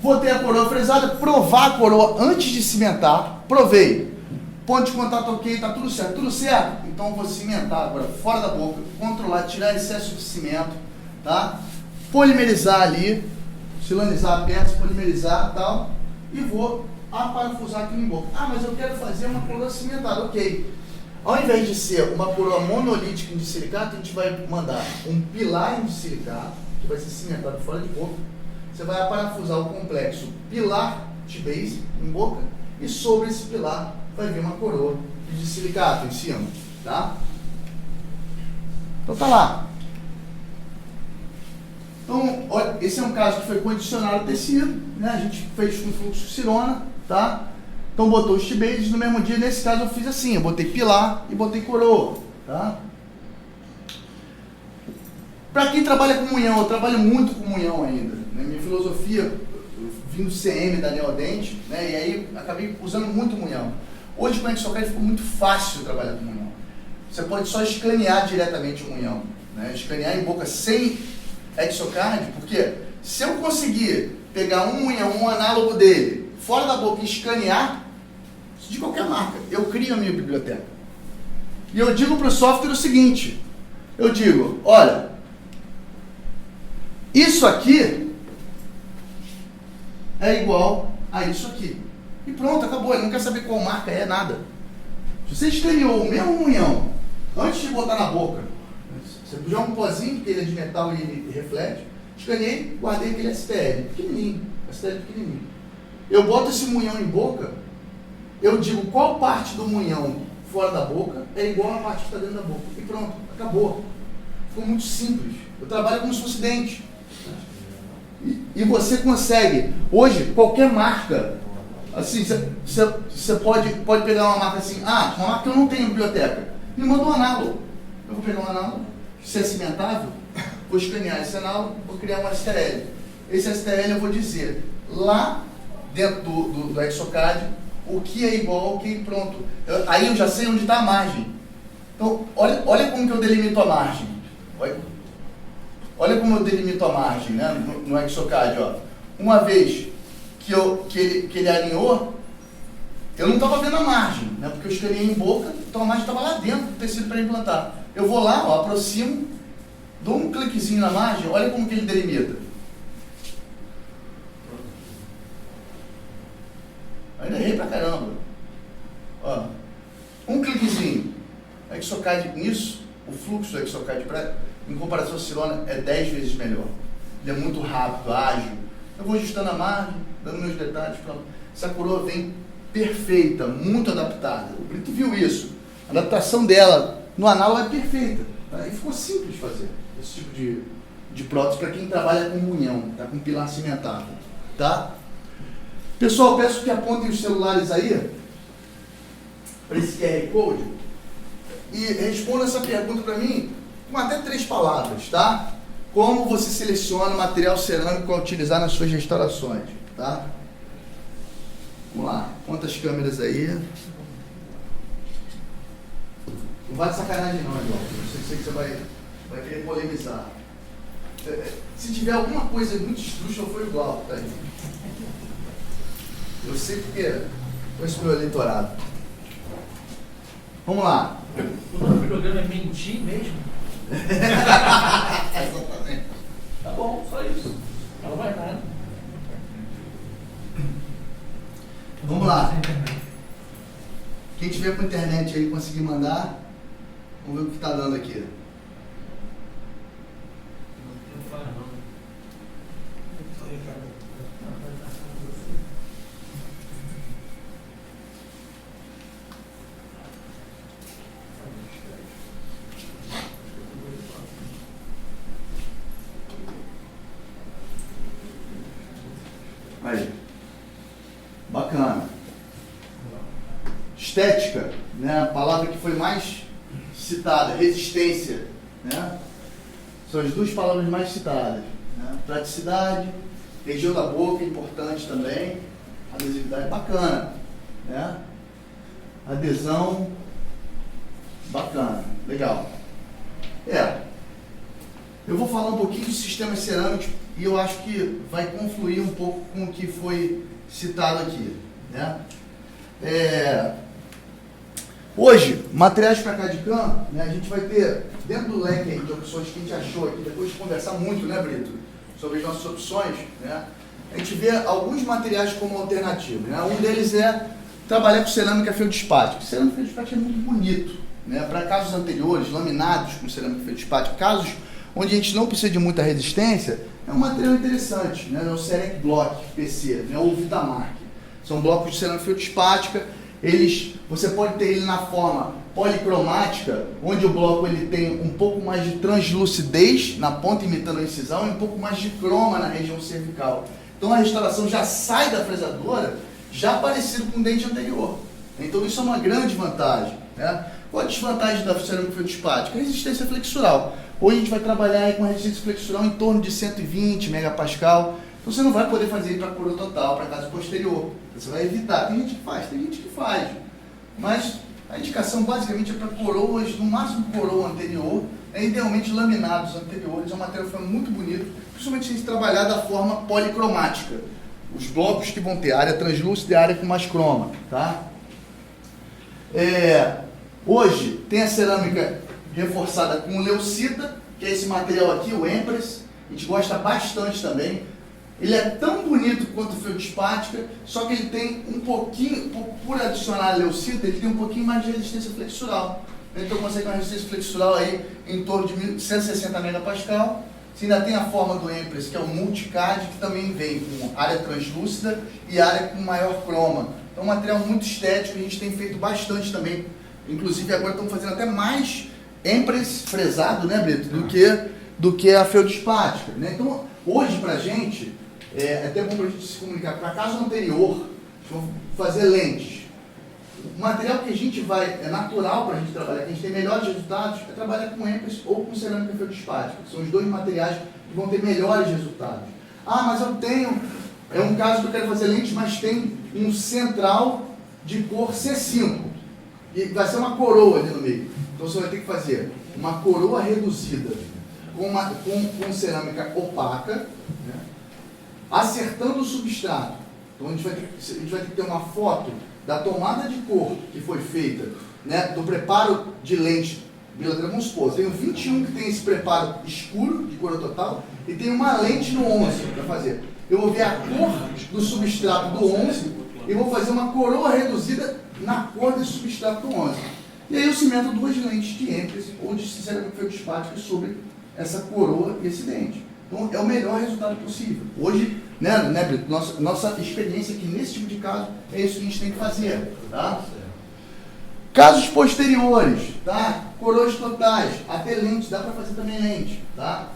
Vou ter a coroa fresada, provar a coroa antes de cimentar, provei. Ponto de contato ok, tá tudo certo, tudo certo? Então eu vou cimentar agora fora da boca, controlar, tirar excesso de cimento, tá? Polimerizar ali, silanizar a peça, polimerizar e tal, e vou aparafusar aqui em boca. Ah, mas eu quero fazer uma coroa cimentada, ok. Ao invés de ser uma coroa monolítica de silicato, a gente vai mandar um pilar de silicato, que vai ser cimentado fora de boca. Você vai aparafusar o complexo pilar T-base em boca, e sobre esse pilar vai vir uma coroa de silicato em cima, tá? Então tá lá. Então, olha, esse é um caso que foi condicionado o tecido, né? A gente fez com fluxo Sirona, tá? Então botou os T-bases no mesmo dia. Nesse caso eu fiz assim, eu botei pilar e botei coroa, tá? Para quem trabalha com munhão, eu trabalho muito com munhão ainda, né? Minha filosofia, eu vim do CM da Neodente, né? E aí acabei usando muito munhão. Hoje com a Exocad ficou muito fácil trabalhar com munhão. Você pode só escanear diretamente o munhão, né? Escanear em boca sem Exocad, porque se eu conseguir pegar um munhão, um análogo dele, fora da boca e escanear, de qualquer marca, eu crio a minha biblioteca. E eu digo para o software o seguinte, eu digo, olha, isso aqui é igual a isso aqui. E pronto, acabou, ele não quer saber qual marca é, nada. Se você escaneou o mesmo munhão, antes de botar na boca, você joga um pozinho, porque ele é de metal e ele reflete, escaneei, guardei aquele STL, pequenininho, STL pequenininho. Eu boto esse munhão em boca, eu digo qual parte do munhão fora da boca é igual à parte que está dentro da boca. E pronto, acabou. Ficou muito simples. Eu trabalho como se fosse dente. E você consegue, hoje, qualquer marca, assim, você pode pegar uma marca assim, uma marca que eu não tenho em biblioteca, me manda um análogo. Eu vou pegar um análogo, se é cimentável, vou escanear esse análogo, vou criar um STL. Esse STL eu vou dizer lá dentro do Exocad o que é igual ao que pronto. Aí eu já sei onde está a margem. Então, olha como que eu delimito a margem. Olha como eu delimito a margem, né, no Exocad, ó. Uma vez que ele alinhou, eu não estava vendo a margem, né, porque eu escaneei em boca, então a margem estava lá dentro do tecido para implantar. Eu vou lá, ó, aproximo, dou um cliquezinho na margem, olha como que ele delimita. Ainda errei pra caramba. Ó, um cliquezinho. Exocad nisso, o fluxo do Exocad em comparação ao Sirona é 10 vezes melhor. Ele é muito rápido, ágil. Eu vou ajustando a margem, dando meus detalhes. Pronto. Essa coroa vem perfeita, muito adaptada. O Brito viu isso. A adaptação dela no análogo é perfeita. Tá? E ficou simples fazer esse tipo de de prótese para quem trabalha com munhão, tá? Com pilar cimentado, tá? Pessoal, peço que apontem os celulares aí para esse QR Code e respondam essa pergunta para mim com até 3 palavras, tá? Como você seleciona material cerâmico a utilizar nas suas restaurações, tá? Vamos lá, quantas câmeras aí? Não vai de sacanagem não, João. Eu sei que você vai querer polemizar. Se tiver alguma coisa muito estrúxula, foi igual, tá aí. Eu sei porque conheço o meu eleitorado. Vamos lá. O nome do programa é mentir mesmo? Exatamente. Tá bom, só isso. Não vai nada. Vamos lá. Quem tiver com internet aí conseguir mandar, vamos ver o que está dando aqui. Não fala não. Aí. Bacana. Estética, né? A palavra que foi mais citada, resistência, né? São as 2 palavras mais citadas, né? Praticidade, região da boca, importante também, adesividade, bacana, né? Adesão, bacana, legal. Eu vou falar um pouquinho dos sistemas cerâmicos e eu acho que vai confluir um pouco com o que foi citado aqui, né? Hoje, materiais para CAD/CAM, né, a gente vai ter, dentro do leque aí de opções que a gente achou aqui, depois de conversar muito, né, Brito, sobre as nossas opções, né, a gente vê alguns materiais como alternativa, né? Um deles é trabalhar com cerâmica feldspática. Cerâmica feldspática é muito bonito, né? Para casos anteriores, laminados com cerâmica feldspática, casos onde a gente não precisa de muita resistência, é um material interessante, né? É o Ceramic Block PC, né? Ou Vitamark. São blocos de cerâmica feldspática. Você pode ter ele na forma policromática, onde o bloco ele tem um pouco mais de translucidez na ponta imitando a incisão e um pouco mais de croma na região cervical. Então a restauração já sai da fresadora já parecido com o dente anterior. Então isso é uma grande vantagem, né? Qual a desvantagem da cerâmica feldspática? Resistência flexural. Hoje a gente vai trabalhar aí com resistência flexural em torno de 120 megapascal. Então você não vai poder fazer para coroa total, para caso posterior. Você vai evitar. Tem gente que faz, tem gente que faz. Mas a indicação basicamente é para coroas, no máximo coroa anterior, idealmente laminados anteriores. É um material que foi muito bonito, principalmente se a gente trabalhar da forma policromática. Os blocos que vão ter área translúcida e área com mais croma, tá? Hoje tem a cerâmica reforçada com leucita, que é esse material aqui, o Empress. A gente gosta bastante também. Ele é tão bonito quanto o feldspática, só que ele tem um pouquinho, por adicionar a leucita, ele tem um pouquinho mais de resistência flexural. Então consegue uma resistência flexural aí em torno de 160 megapascal. Você ainda tem a forma do Empress, que é o Multicad, que também vem com área translúcida e área com maior croma. Então é um material muito estético, a gente tem feito bastante também. Inclusive agora estamos fazendo até mais Empress fresado, né, Brito, do que a feldspática, né? Então hoje pra gente, é até bom para a gente se comunicar, para caso anterior, vamos fazer lentes. O material que a gente é natural para a gente trabalhar, que a gente tem melhores resultados, é trabalhar com Empress ou com cerâmica feldspática. São os 2 materiais que vão ter melhores resultados. Ah, mas eu tenho, é um caso que eu quero fazer lentes, mas tem um central de cor C5. E vai ser uma coroa ali no meio. Então você vai ter que fazer uma coroa reduzida com cerâmica opaca, né, acertando o substrato. Então a gente vai ter que ter uma foto da tomada de cor que foi feita, né, do preparo de lente bilateral. Vamos supor, tem o 21 que tem esse preparo escuro de cor total e tem uma lente no 11 para fazer. Eu vou ver a cor do substrato do 11 e vou fazer uma coroa reduzida na cor desse substrato do 11. E aí eu cimento 2 lentes de Empress ou de cerâmica feldspática sobre essa coroa e esse dente. Então é o melhor resultado possível. Hoje, né Brito, nossa experiência aqui nesse tipo de caso é isso que a gente tem que fazer, tá? Casos posteriores, tá? Coroas totais, até lentes, dá para fazer também lente, tá?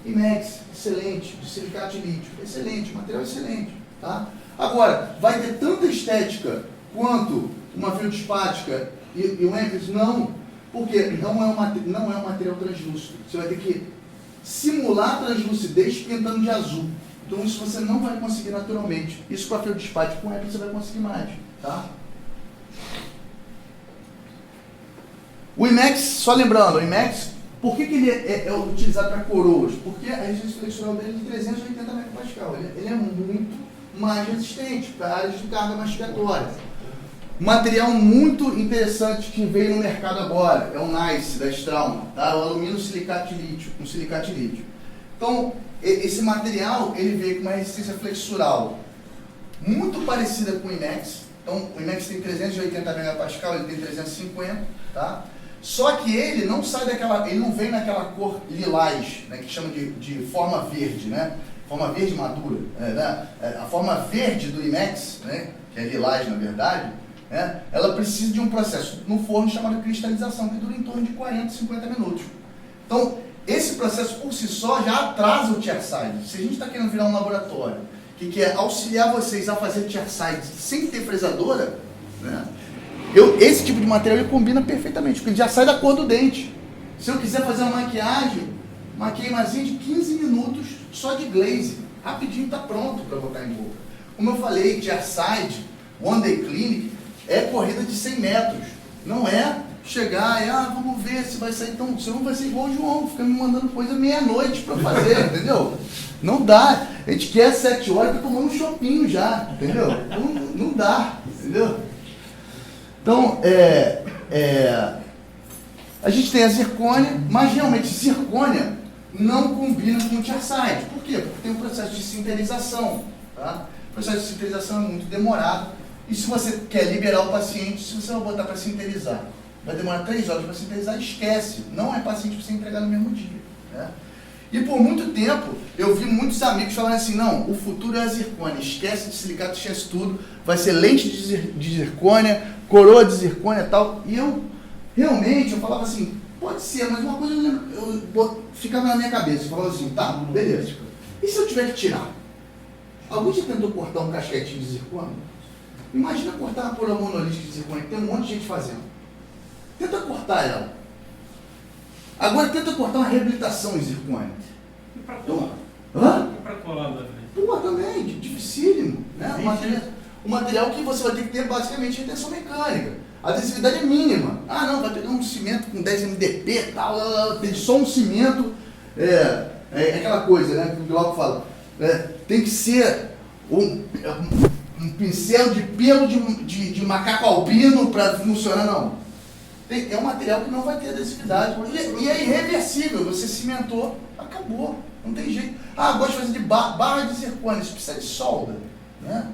IMEX, excelente. De silicato de lítio, excelente. Material excelente. Tá? Agora, vai ter tanta estética quanto uma feldspática e um Epis? Não. Porque não é um material translúcido. Você vai ter que simular a translucidez pintando de azul. Então isso você não vai conseguir naturalmente. Isso com a feldspática, com o Epis você vai conseguir mais. Tá? O IMEX, só lembrando, o IMEX, por que ele é utilizado para coroas? Porque a resistência flexural dele é de 380 MPa. Ele é muito mais resistente para áreas de carga mastigatória. Um material muito interessante que veio no mercado agora é o NICE da Strauma, tá? O alumínio silicato de lítio, com silicato de lítio. Então, esse material ele veio com uma resistência flexural muito parecida com o IMEX. Então, o IMEX tem 380 MPa, ele tem 350, tá? Só que ele não sai daquela, ele não vem naquela cor lilás, né, que chama de forma verde, né? Forma verde madura. Né? A forma verde do IMEX, né, que é lilás na verdade, né, ela precisa de um processo no forno chamado cristalização, que dura em torno de 40, 50 minutos. Então, esse processo por si só já atrasa o chairside. Se a gente está querendo virar um laboratório que quer auxiliar vocês a fazer chairside sem ter fresadora, né? Esse tipo de material ele combina perfeitamente, porque ele já sai da cor do dente. Se eu quiser fazer uma queimazinha de 15 minutos só de glaze, rapidinho está pronto para botar em boca. Como eu falei, chairside, one day clinic, é corrida de 100 metros. Não é chegar e, vamos ver se vai sair. Então, você não vai ser igual o João, fica me mandando coisa meia-noite para fazer, entendeu? Não dá. A gente quer 7 horas para tomar um chopinho já, entendeu? Não dá, entendeu? Então, a gente tem a zircônia, mas realmente zircônia não combina com o chairside. Por quê? Porque tem um processo de sinterização. Tá? O processo de sinterização é muito demorado. E se você quer liberar o paciente, se você vai botar para sinterizar, vai demorar 3 horas para sinterizar, esquece. Não é paciente para você entregar no mesmo dia. Né? E por muito tempo, eu vi muitos amigos falando assim, não, o futuro é a zircônia, esquece de silicato, esquece tudo, vai ser lente de zircônia, coroa de zircônia e tal. E eu, realmente, eu falava assim, pode ser, mas uma coisa eu ficava na minha cabeça, eu falava assim, tá, beleza. E se eu tiver que tirar? Alguém já tentou cortar um casquetinho de zircônia? Imagina cortar uma coroa monolítica de zircônia, que tem um monte de gente fazendo. Tenta cortar ela. Agora tenta cortar uma reabilitação em zircônia. E para colar? E para colar da frente? Pô, também, dificílimo. Né? Um material que você vai ter que ter basicamente retenção mecânica. A adesividade é mínima. Não, vai pegar um cimento com 10 MDP e tal, tem só um cimento. É aquela coisa, né, que o Glauco fala. Tem que ser um pincel de pelo de macaco albino para funcionar, não. É um material que não vai ter adesividade. E é irreversível. Você cimentou, acabou. Não tem jeito. Gosto de fazer de barra de zircônia. Isso precisa de solda. Né?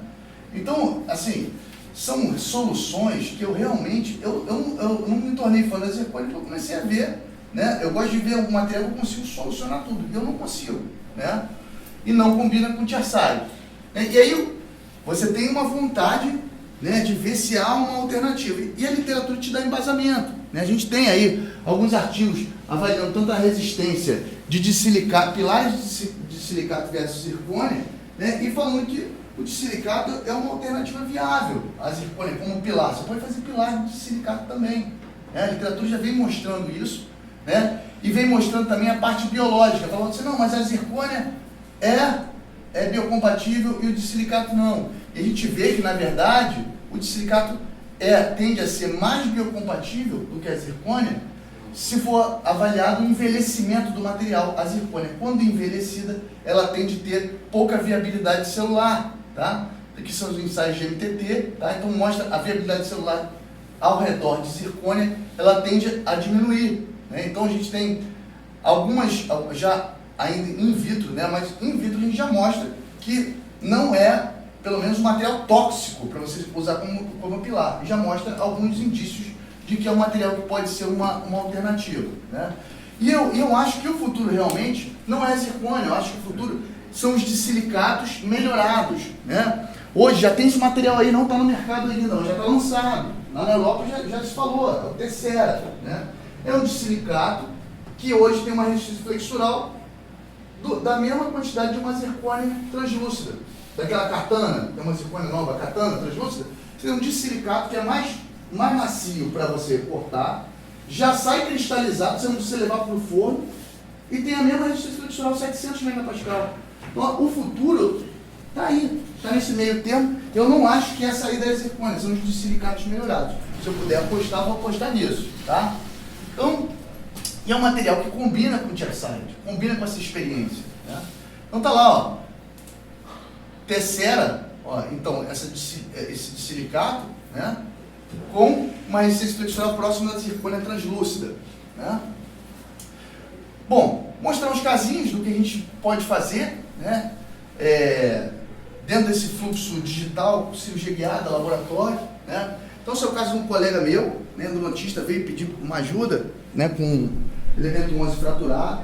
Então, assim, são soluções que eu realmente... Eu não me tornei fã da zircônia porque eu comecei a ver. Né? Eu gosto de ver um material que eu consigo solucionar tudo. E eu não consigo. Né? E não combina com o chairside. E aí, você tem uma vontade... né, de ver se há uma alternativa. E a literatura te dá embasamento. Né? A gente tem aí alguns artigos avaliando tanto a resistência de silicato, pilares de silicato versus zircônia, né, e falando que o de silicato é uma alternativa viável à zircônia como pilar. Você pode fazer pilar de silicato também. Né? A literatura já vem mostrando isso, né? E vem mostrando também a parte biológica, falando assim, não, mas a zircônia é biocompatível e o de silicato não. E a gente vê que, na verdade, o de silicato tende a ser mais biocompatível do que a zircônia se for avaliado o envelhecimento do material. A zircônia, quando envelhecida, ela tende a ter pouca viabilidade celular. Tá? Aqui são os ensaios de MTT, tá? Então mostra a viabilidade celular ao redor de zircônia, ela tende a diminuir. Né? Então a gente tem algumas já ainda in vitro, né? Mas in vitro a gente já mostra que não é, pelo menos, um material tóxico para você usar como pilar. E já mostra alguns indícios de que é um material que pode ser uma alternativa. Né? E eu acho que o futuro realmente não é a zircônia, eu acho que o futuro são os de silicatos melhorados. Né? Hoje já tem esse material aí, não está no mercado ainda, não, já está lançado. Lá na Europa já se falou, é o Tessera. Né? É um de silicato que hoje tem uma resistência flexural da mesma quantidade de uma zircônia translúcida. Daquela katana, tem uma zircônia nova, katana translúcida, você tem um de silicato que é mais macio para você cortar, já sai cristalizado, você não precisa levar para o forno, e tem a mesma resistência flexural, 700 megapascal. Então, o futuro está aí, está nesse meio termo. Eu não acho que é a saída da zircônia, são os de silicatos melhorados. Se eu puder apostar, vou apostar nisso, tá? Então, e é um material que combina com o Chairside, combina com essa experiência, né? Então tá lá, ó, Tessera, ó, então esse de silicato, né? Com uma resistência flexural próxima da zircônia translúcida, né? Bom, mostrar uns casinhos do que a gente pode fazer, né? Dentro desse fluxo digital, cirurgia guiada, laboratório, né? Então, esse é o caso de um colega meu, né, endodontista, veio pedir uma ajuda, né, com elemento 11 fraturado,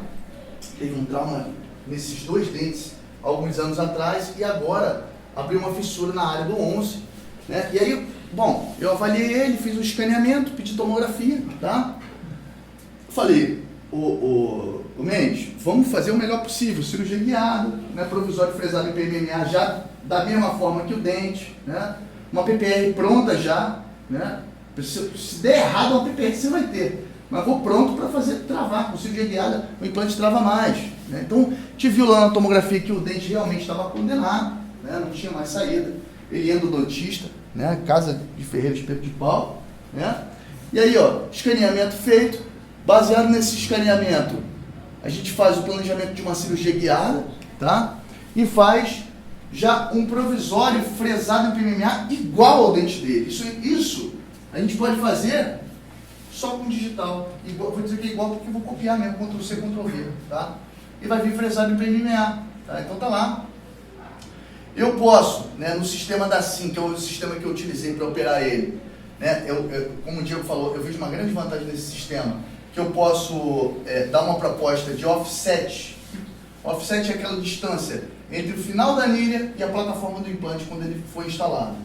teve um trauma nesses dois dentes alguns anos atrás e agora abriu uma fissura na área do 11, né? E aí, bom, eu avaliei ele, fiz um escaneamento, pedi tomografia, tá? Falei, o Mendes, vamos fazer o melhor possível, cirurgia guiada, né, provisório fresado em PMMA já da mesma forma que o dente, né? Uma PPR pronta já, né? Se der errado, uma PPR você vai ter, mas vou pronto para fazer travar, com cirurgia guiada o implante trava mais, né? Então, te viu lá na tomografia que o dente realmente estava condenado, né? Não tinha mais saída, ele é endodontista, né? Casa de Ferreira Espeto de Pau, né? E aí, ó, escaneamento feito, baseado nesse escaneamento, a gente faz o planejamento de uma cirurgia guiada, tá? E faz já um provisório fresado em PMMA igual ao dente dele. Isso a gente pode fazer só com digital. Igual, vou dizer que é igual porque eu vou copiar mesmo, Ctrl+C, Ctrl+V, tá? E vai vir fresado em PMMA, tá? Então tá lá. Eu posso, né, no sistema da SIM, que é o sistema que eu utilizei para operar ele, né, como o Diego falou, eu vejo uma grande vantagem nesse sistema, que eu posso dar uma proposta de offset. Offset é aquela distância entre o final da anilha e a plataforma do implante quando ele foi instalado.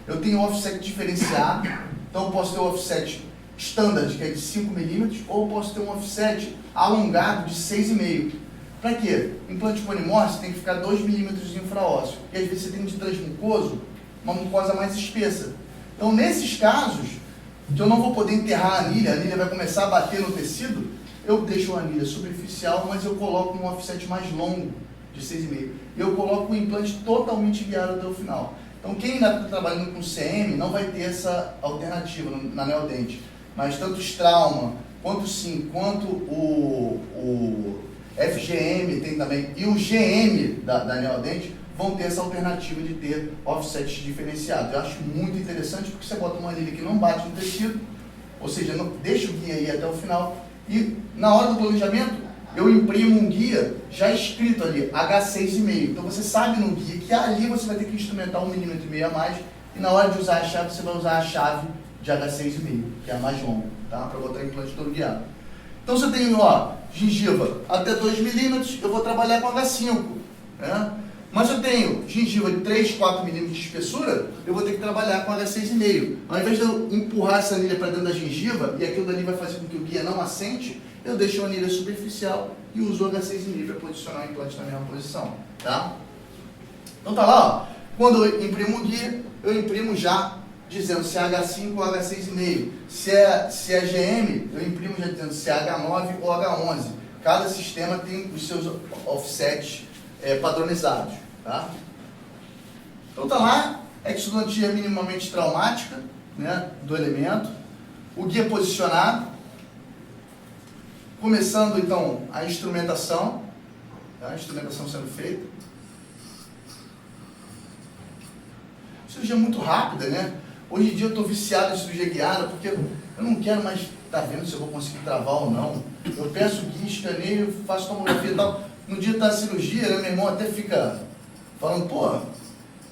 Eu tenho offset diferenciado, então eu posso ter o offset standard, que é de 5 mm, ou eu posso ter um offset alongado de 6,5. Para quê? Implante polimorfo tem que ficar 2 mm de infraósseo, e às vezes você tem de transmucoso uma mucosa mais espessa. Então, nesses casos, que eu não vou poder enterrar a anilha vai começar a bater no tecido, eu deixo a anilha superficial, mas eu coloco um offset mais longo, de 6,5. E eu coloco o implante totalmente guiado até o final. Então, quem ainda está trabalhando com CM não vai ter essa alternativa na neodente. Mas tanto os trauma, quanto o SIM, quanto o FGM tem também, e o GM da neodente, vão ter essa alternativa de ter offsets diferenciados. Eu acho muito interessante porque você bota uma anilha que não bate no tecido, ou seja, não, deixa o guia aí até o final, e na hora do planejamento, eu imprimo um guia já escrito ali, H6,5. Então você sabe no guia que ali você vai ter que instrumentar 1,5 mm a mais, e na hora de usar a chave, você vai usar a chave de H6,5, que é a mais longa, tá? Para botar o implante todo guiado. Então você tem, ó, gengiva até 2 mm, eu vou trabalhar com H5, né? Mas eu tenho gengiva de 3, 4 mm de espessura, eu vou ter que trabalhar com H6,5. Ao invés de eu empurrar essa anilha para dentro da gengiva, e aquilo dali vai fazer com que o guia não assente, eu deixo a anilha superficial e uso o H6,5 para posicionar o implante na mesma posição, tá? Então tá lá, ó. Quando eu imprimo o guia, eu imprimo já dizendo se é H5 ou H6,5. Se é GM, eu imprimo já dizendo se é H9 ou H11. Cada sistema tem os seus offsets padronizados, tá? Então tá lá, exodontia minimamente traumática, né, do elemento, o guia posicionado, começando então a instrumentação, tá? A instrumentação sendo feita. Cirurgia muito rápida, né? Hoje em dia eu estou viciado em cirurgia guiada porque eu não quero mais estar vendo se eu vou conseguir travar ou não. Eu peço guia, escaneio, faço tomografia e tal. No dia da cirurgia, né, meu irmão até fica falando, pô,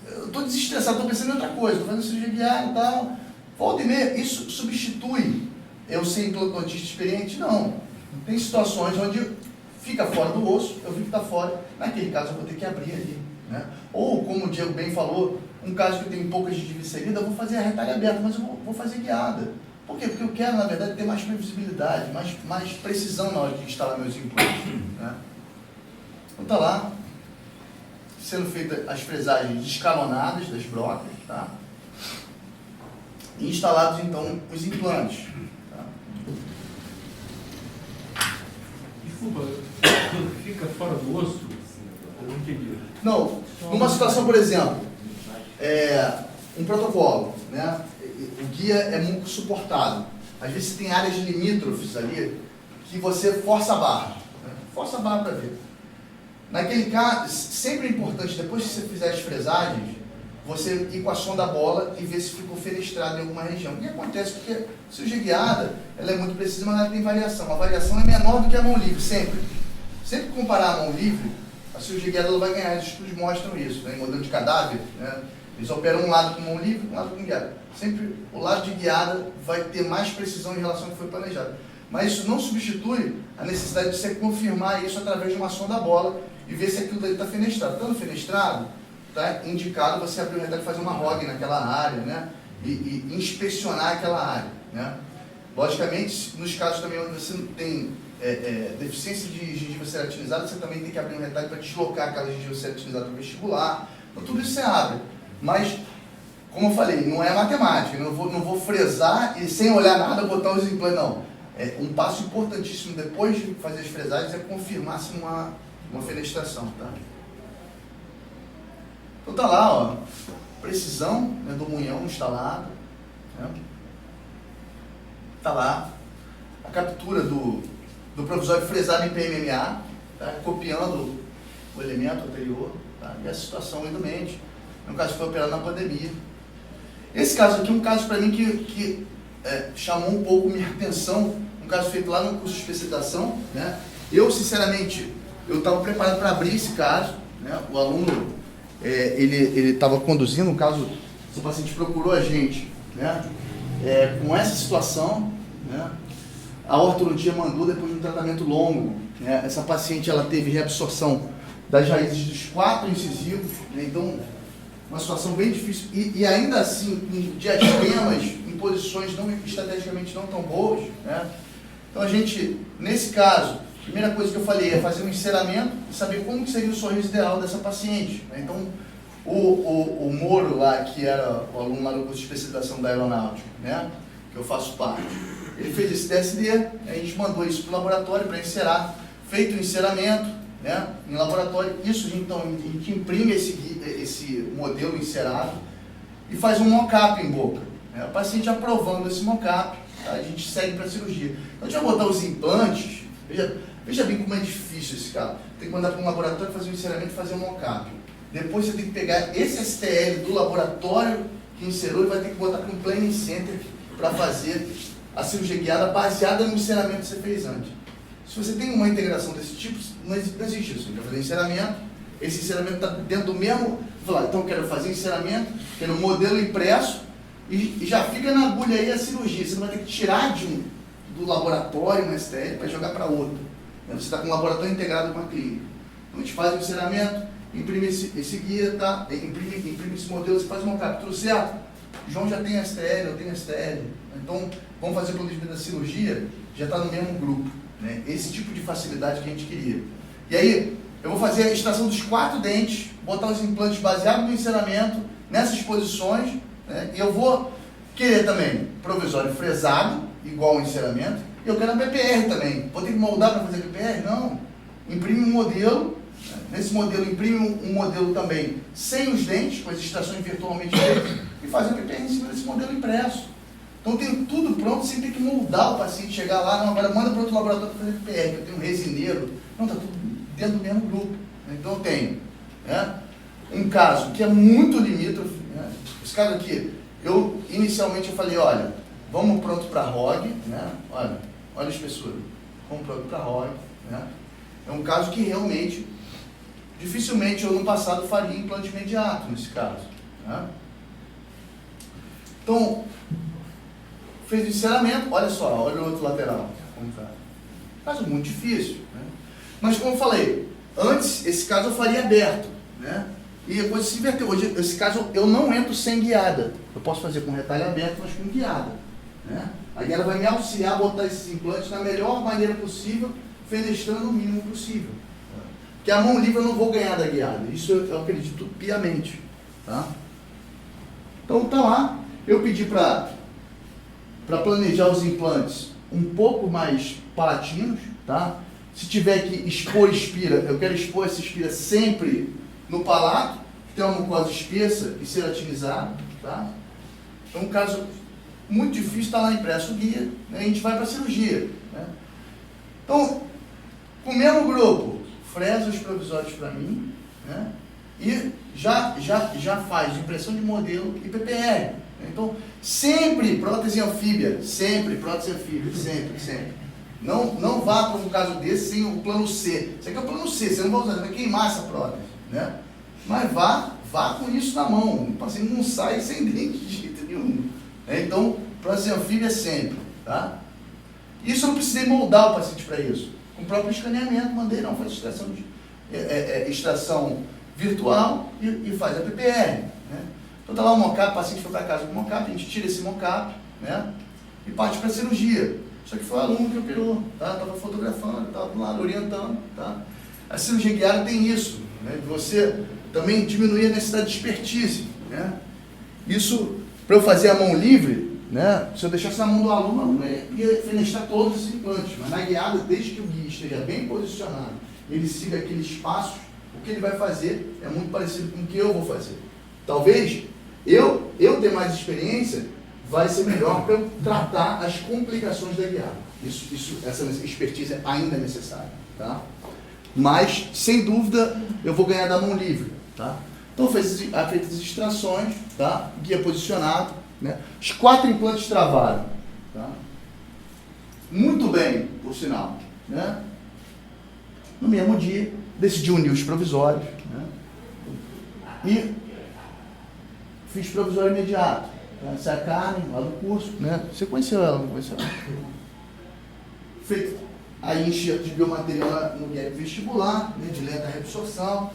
eu estou desestressado, estou pensando em outra coisa, estou fazendo cirurgia guiada e tal. Volta e meia, isso substitui eu ser implantologista experiente? Não. Tem situações onde fica fora do osso, eu vi que está fora, naquele caso eu vou ter que abrir ali, né? Ou, como o Diego bem falou, um caso que eu tenho pouca gengiva inserida, eu vou fazer a retalha aberta, mas eu vou fazer guiada. Por quê? Porque eu quero, na verdade, ter mais previsibilidade, mais precisão na hora de instalar meus implantes, né? Então tá lá, sendo feitas as fresagens escalonadas das brocas, tá? E instalados então os implantes. Tá? Desculpa, fica fora do osso? Eu não entendi. Não, numa situação, por exemplo, um protocolo, né? O guia é muito suportado. Às vezes você tem áreas limítrofes ali que você força a barra. Né? Força a barra para ver. Naquele caso, sempre é importante, depois que você fizer as fresagens, você ir com a sonda bola e ver se ficou fenestrado em alguma região. O que acontece? Porque a cirurgia guiada, ela é muito precisa, mas ela tem variação. A variação é menor do que a mão livre, sempre. Sempre que comparar a mão livre, a cirurgia guiada ela vai ganhar. Os estudos mostram isso. Né? Em modelo de cadáver, né? Eles operam um lado com mão livre, um lado com guiada. Sempre o lado de guiada vai ter mais precisão em relação ao que foi planejado. Mas isso não substitui a necessidade de você confirmar isso através de uma sonda bola e ver se aquilo daí está fenestrado. Estando fenestrado, está indicado você abrir o retalho e fazer uma ROG naquela área, né? E inspecionar aquela área, né? Logicamente, nos casos também onde você tem deficiência de gengiva ceratinizada, você também tem que abrir um retalho para deslocar aquela gengiva ceratinizada para o vestibular. Então tudo isso você abre. Mas, como eu falei, não é matemática. Eu não vou fresar e sem olhar nada botar os implantes, não. Um passo importantíssimo depois de fazer as fresagens é confirmar se não há uma fenestração, tá? Então tá lá, ó, precisão, né, do munhão instalado, né? Tá lá a captura do provisório fresado em PMMA, tá? Copiando o elemento anterior, tá? E a situação aí do mente, no caso foi operado na pandemia. Esse caso aqui é um caso para mim que chamou um pouco minha atenção, um caso feito lá no curso de especialização, né? Eu, sinceramente, eu estava preparado para abrir esse caso, né? O aluno, ele estava conduzindo um caso, esse paciente procurou a gente, né? Com essa situação, né? A ortodontia mandou depois de um tratamento longo, né? Essa paciente, ela teve reabsorção das raízes dos 4 incisivos, né? Então, uma situação bem difícil, e ainda assim, em diastemas, em posições estrategicamente não tão boas, né? Então a gente, nesse caso, a primeira coisa que eu falei é fazer um enceramento e saber como que seria o sorriso ideal dessa paciente, né? Então, o Moro lá, que era o aluno lá do curso de especialização da aeronáutica, né? Que eu faço parte, ele fez esse DSD, a gente mandou isso para o laboratório para encerar, feito o enceramento, né, em laboratório, isso então a gente imprime esse modelo encerado e faz um mock-up em boca, né? O paciente aprovando esse mock-up, tá? A gente segue para a cirurgia. Então, deixa eu botar os implantes, veja bem como é difícil esse caso. Tem que mandar para um laboratório fazer um enceramento e fazer um mock-up. Depois você tem que pegar esse STL do laboratório que encerou e vai ter que botar para um planning center para fazer a cirurgia guiada baseada no enceramento que você fez antes. Se você tem uma integração desse tipo, não existe isso. Você vai fazer enceramento, esse enceramento está dentro do mesmo... Vou falar, então eu quero fazer enceramento, quero um modelo impresso, e já fica na agulha aí a cirurgia. Você não vai ter que tirar do laboratório, um STL, para jogar para outro. Você está com um laboratório integrado com a clínica. Então a gente faz o enceramento, imprime esse guia, tá? Imprime esse modelo, você faz uma captura, certo? João já tem STL, eu tenho STL. Então, vamos fazer o planejamento da cirurgia, já está no mesmo grupo. Né? Esse tipo de facilidade que a gente queria. E aí, eu vou fazer a extração dos 4 dentes, botar os implantes baseados no enceramento, nessas posições, né? E eu vou querer também provisório fresado, igual ao enceramento, e eu quero a PPR também. Vou ter que moldar para fazer PPR? Não. Imprime um modelo, né? Nesse modelo imprime um modelo também sem os dentes, com as extrações virtualmente feitas, e faz a PPR em cima desse modelo impresso. Então tem tudo pronto sem ter que moldar o paciente, chegar lá, não, agora manda para outro laboratório para fazer PPR, que eu tenho um resineiro. Não, está tudo dentro do mesmo grupo. Então eu tenho, né, um caso que é muito limítrofe, né? Esse caso aqui, inicialmente eu falei, olha, vamos pronto para ROG, né? Olha a espessura, vamos pronto para ROG, né? É um caso que realmente, dificilmente eu no passado faria implante imediato nesse caso, né? Então, fez o enceramento, olha só, olha o outro lateral, como tá. Caso muito difícil, né? Mas como eu falei, antes esse caso eu faria aberto, né? E a coisa se inverteu. Hoje, esse caso eu não entro sem guiada. Eu posso fazer com retalho aberto, mas com guiada, né? A guiada vai me auxiliar a botar esses implantes na melhor maneira possível, fenestrando o mínimo possível. que a mão livre eu não vou ganhar da guiada. Isso eu acredito piamente. Tá? Então tá lá, eu pedi para planejar os implantes um pouco mais palatinos, tá? Se tiver que expor espira, eu quero expor essa espira sempre no palato, que tem uma mucosa espessa e ceratinizada, tá? Então, um caso muito difícil, está lá impresso o guia, né? A gente vai para a cirurgia, né? Então, com o mesmo grupo, fresa os provisórios para mim, né? E já faz impressão de modelo e PPR. Né? Então, sempre prótese anfíbia, sempre. Não vá para um caso desse sem o plano C. Isso aqui é o plano C, você não vai usar, você vai queimar essa prótese. Né? Mas vá com isso na mão, o paciente não sai sem dente de jeito nenhum. Né? Então, prótese anfíbia sempre. Tá? Isso eu não precisei moldar o paciente para isso. Com o próprio escaneamento, mandei, não, faz extração virtual e faz a PPR. Né? Então tá lá o mockup, o paciente foi para casa com o mockup, a gente tira esse mockup, né? E parte para a cirurgia. Só que foi o aluno que operou, tá? Estava fotografando, estava do lado, orientando. Tá? A cirurgia guiada tem isso, né? Você também diminuir a necessidade de expertise. Né? Isso, para eu fazer a mão livre, né? Se eu deixasse na mão do aluno, o aluno ia fenestrar todos os implantes. Mas na guiada, desde que o guia esteja bem posicionado, ele siga aqueles passos, o que ele vai fazer é muito parecido com o que eu vou fazer. Talvez eu ter mais experiência vai ser melhor para eu tratar as complicações da guiada. Essa expertise ainda é necessária. Tá? Mas, sem dúvida, eu vou ganhar da mão livre. Tá? Então, feitas as extrações, tá? Guia posicionado. Né? Os 4 implantes travaram. Tá? Muito bem, por sinal. Né? No mesmo dia, decidi unir os provisórios, né? E fiz provisório imediato. Essa é a Carmen, lá do curso, né? Você conheceu ela, não conheceu ela? Feito aí enxerto de biomaterial no gap vestibular, né? De lenta reabsorção.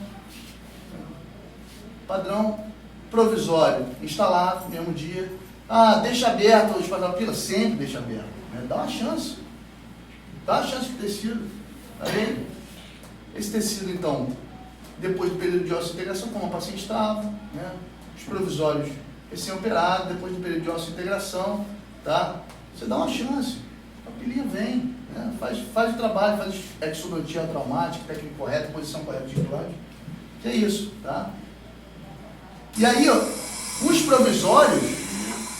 Padrão provisório instalado no mesmo dia. Ah, deixa aberto o espaço da pila? Sempre deixa aberto. Né? Dá uma chance. Dá uma chance de tecido. Tá vendo? Esse tecido, então, depois do período de osso-integração, como a paciente estava, né? Os provisórios recém-operados, depois do período de osso-integração, tá? Você dá uma chance, a pilinha vem, né? Faz o trabalho, faz exodontia traumática, técnica correta, posição correta de implante, que é isso, tá? E aí, ó, os provisórios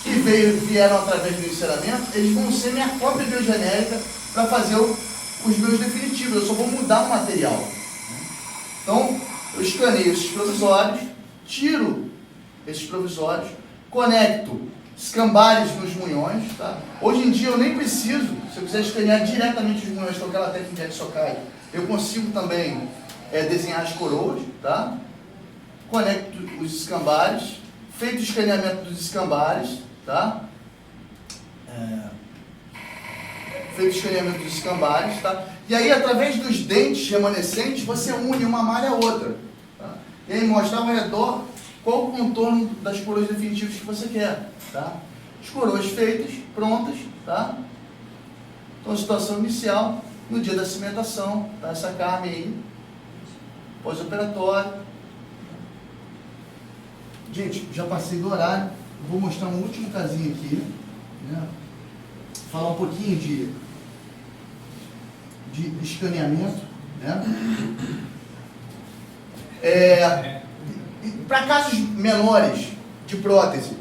que vieram através do enceramento, eles vão ser minha cópia biogenérica para fazer os meus definitivos, eu só vou mudar o material. Então, eu escaneio esses provisórios, tiro esses provisórios, conecto escambares nos munhões. Tá? Hoje em dia eu nem preciso, se eu quiser escanear diretamente os munhões com aquela técnica de Sokai, eu consigo também desenhar as coroas. Tá? Conecto os escambares, feito o escaneamento dos escambares, tá? Feito o escaneamento dos escambares, tá? E aí, através dos dentes remanescentes, você une uma malha a outra. Tá? E aí mostra ao redor qual o contorno das coroas definitivas que você quer. Tá? As coroas feitas, prontas, tá? Então, a situação inicial, no dia da cimentação, tá? Essa Carmen aí, pós-operatório. Gente, já passei do horário, vou mostrar um último casinho aqui, né? Falar um pouquinho de escaneamento, né? Para casos menores de prótese,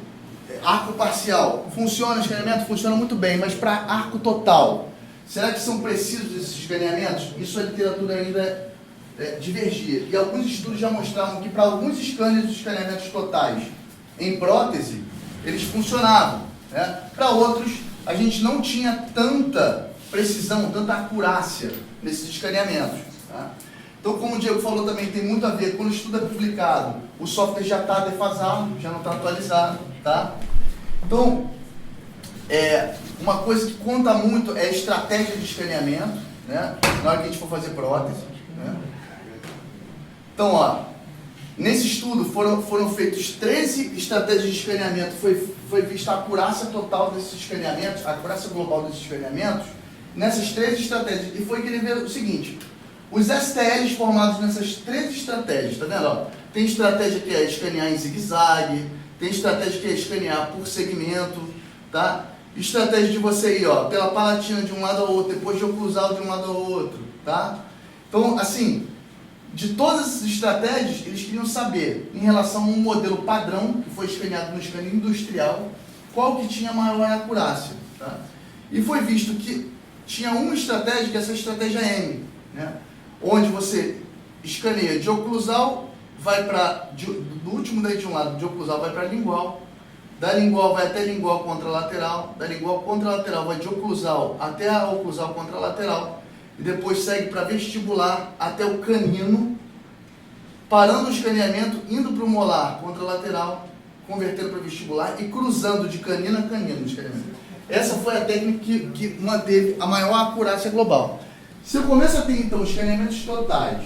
arco parcial, funciona o escaneamento? Funciona muito bem, mas para arco total, será que são precisos esses escaneamentos? Isso a literatura ainda divergia. E alguns estudos já mostravam que para alguns escâneres, os escaneamentos totais em prótese, eles funcionavam. Né? Para outros, a gente não tinha tanta precisão, tanta acurácia nesses escaneamentos. Tá? Então, como o Diego falou também, tem muito a ver, quando o estudo é publicado, o software já está defasado, já não está atualizado. Tá? Então, uma coisa que conta muito é a estratégia de escaneamento, né? Na hora que a gente for fazer prótese. Né? Então, ó, nesse estudo foram feitos 13 estratégias de escaneamento, foi vista a acurácia total desses escaneamentos, a acurácia global desses escaneamentos, nessas 13 estratégias, e foi querer ver o seguinte: Os STLs formados nessas 3 estratégias, tá vendo? Ó, tem estratégia que é escanear em zigue-zague, tem estratégia que é escanear por segmento, tá? Estratégia de você ir, ó, pela palatina de um lado ao outro, depois de oclusal de um lado ao outro, tá? Então, assim, de todas essas estratégias, eles queriam saber, em relação a um modelo padrão, que foi escaneado no scanner industrial, qual que tinha maior acurácia, tá? E foi visto que tinha uma estratégia, que é essa estratégia M, né? Onde você escaneia de oclusal, vai para, do último daí de um lado, de oclusal vai para lingual, da lingual vai até lingual contralateral, da lingual contralateral vai de oclusal até a oclusal contralateral, e depois segue para vestibular até o canino, parando o escaneamento, indo para o molar contralateral, convertendo para vestibular e cruzando de canino a canino o escaneamento. Essa foi a técnica que manteve a maior acurácia global. Se eu começo a ter, então, escaneamentos totais,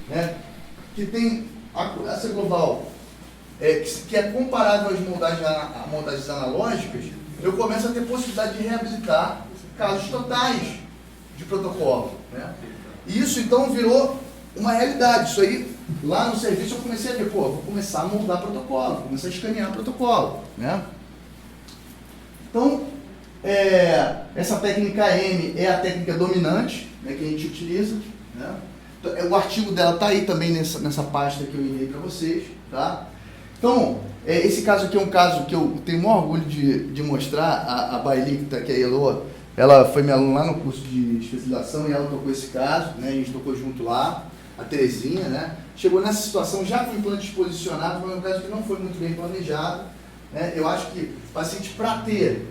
né, que tem acurácia global, que é comparável às moldagens analógicas, eu começo a ter possibilidade de reabilitar casos totais de protocolo, né? E isso, então, virou uma realidade. Isso aí, lá no serviço, eu comecei a ver, pô, vou começar a moldar protocolo, vou começar a escanear protocolo, né? Então, essa técnica M é a técnica dominante, né, que a gente utiliza, né? O artigo dela está aí também nessa pasta que eu enviei para vocês, tá? Então, esse caso aqui é um caso que eu tenho o maior orgulho de mostrar. A Baili, que está aqui, a Elô, ela foi minha aluna lá no curso de especialização e ela tocou esse caso, né? A gente tocou junto lá, a Terezinha, né? Chegou nessa situação já com o implante posicionado, foi um caso que não foi muito bem planejado, né? Eu acho que o paciente, para ter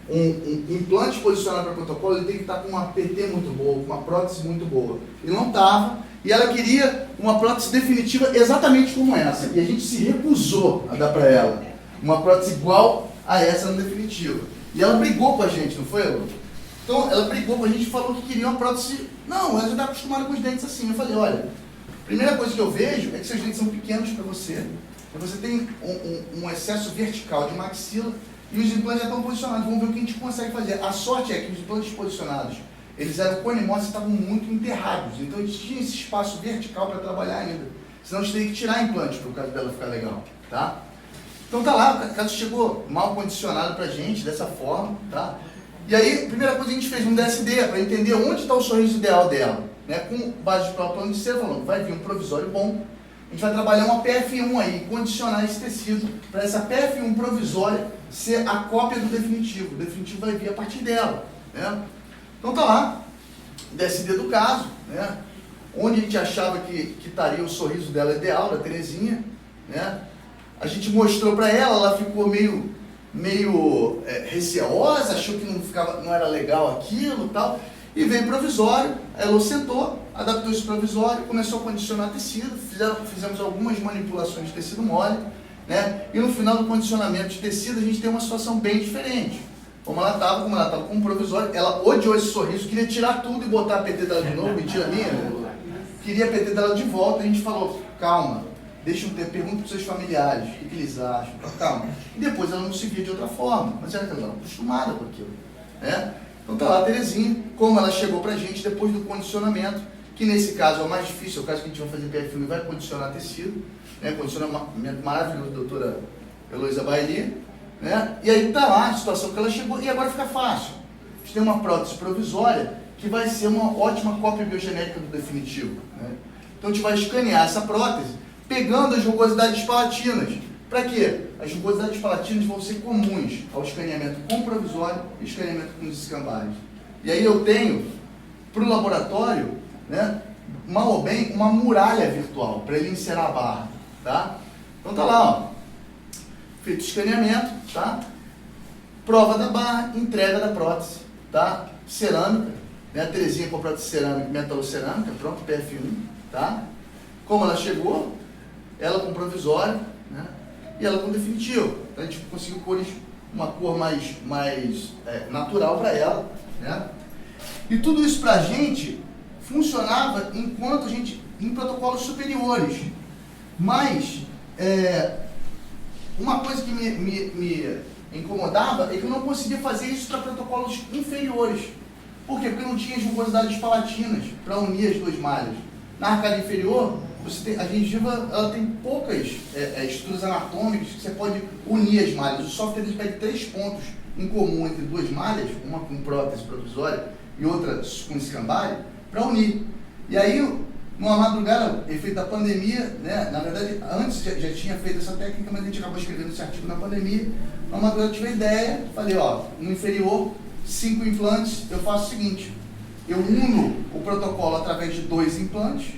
um implante posicionado para protocolo, ele tem que estar com uma PT muito boa, com uma prótese muito boa. Ele não estava, e ela queria uma prótese definitiva exatamente como essa, e a gente se recusou a dar para ela uma prótese igual a essa no definitivo. E ela brigou com a gente, não foi, Elô? Então, ela brigou com a gente e falou que queria uma prótese. Não, ela já está acostumada com os dentes assim. Eu falei, olha, a primeira coisa que eu vejo é que seus dentes são pequenos para você, você tem um excesso vertical de maxila, e os implantes já estão posicionados. Vamos ver o que a gente consegue fazer. A sorte é que os implantes posicionados, eles eram conimossos e estavam muito enterrados. Então, eles tinham esse espaço vertical para trabalhar ainda. Senão, a gente teria que tirar implante para o caso dela ficar legal, tá? Então, tá lá, o caso chegou mal condicionado para a gente, dessa forma, tá? E aí, a primeira coisa que a gente fez um DSD, para entender onde está o sorriso ideal dela, né? Com base de plano de cera, falando, vai vir um provisório bom, a gente vai trabalhar uma PF1 aí, condicionar esse tecido, para essa PF1 provisória ser a cópia do definitivo. O definitivo vai vir a partir dela, né? Então tá lá, DSD do caso, né? Onde a gente achava que estaria o sorriso dela ideal, da Terezinha, né? A gente mostrou para ela, ela ficou meio receosa, achou que não era legal aquilo e tal, e veio provisório, ela sentou, adaptou esse provisório, começou a condicionar tecido, fizemos algumas manipulações de tecido mole, né? E no final do condicionamento de tecido a gente tem uma situação bem diferente. Como ela estava com um provisório, ela odiou esse sorriso, queria tirar tudo e botar a PT dela de novo, mentira minha, queria a PT dela de volta, a gente falou, calma, pergunta para os seus familiares, o que eles acham, calma. E depois ela não se via de outra forma, mas ela estava acostumada com aquilo, né? Então tá lá a Terezinha, como ela chegou pra gente depois do condicionamento, que nesse caso é o mais difícil, é o caso que a gente vai fazer PF1 e vai condicionar tecido, né? Condicionamento maravilhoso da doutora Heloísa Baili, né? E aí tá lá a situação que ela chegou, e agora fica fácil. A gente tem uma prótese provisória que vai ser uma ótima cópia biogenética do definitivo, né? Então a gente vai escanear essa prótese, pegando as rugosidades palatinas. Para quê? As rugosidades palatinas vão ser comuns ao escaneamento com provisório e escaneamento com os escambares. E aí eu tenho, para o laboratório, né, mal ou bem, uma muralha virtual, para ele inserar a barra, tá? Então tá lá, ó, feito o escaneamento, tá? Prova da barra, entrega da prótese, tá? Cerâmica, né? A Terezinha com a prótese cerâmica, metalocerâmica, pronto, PF1, tá? Como ela chegou, ela com provisório, né? E ela com definitivo. Então a gente conseguiu uma cor mais natural para ela, né? E tudo isso para a gente funcionava enquanto a gente em protocolos superiores. Mas uma coisa que me incomodava é que eu não conseguia fazer isso para protocolos inferiores. Por quê? Porque não tinha as rugosidades palatinas para unir as duas malhas. Na arcada inferior, a gengiva ela tem poucas estruturas anatômicas que você pode unir as malhas. O software ele pega 3 pontos em comum entre duas malhas, uma com prótese provisória e outra com escambale, para unir. E aí, numa madrugada, efeito da pandemia, né? Na verdade, antes já tinha feito essa técnica, mas a gente acabou escrevendo esse artigo na pandemia. Numa madrugada eu tive a ideia, falei, ó, no inferior, 5 implantes, eu faço o seguinte, eu uno o protocolo através de 2 implantes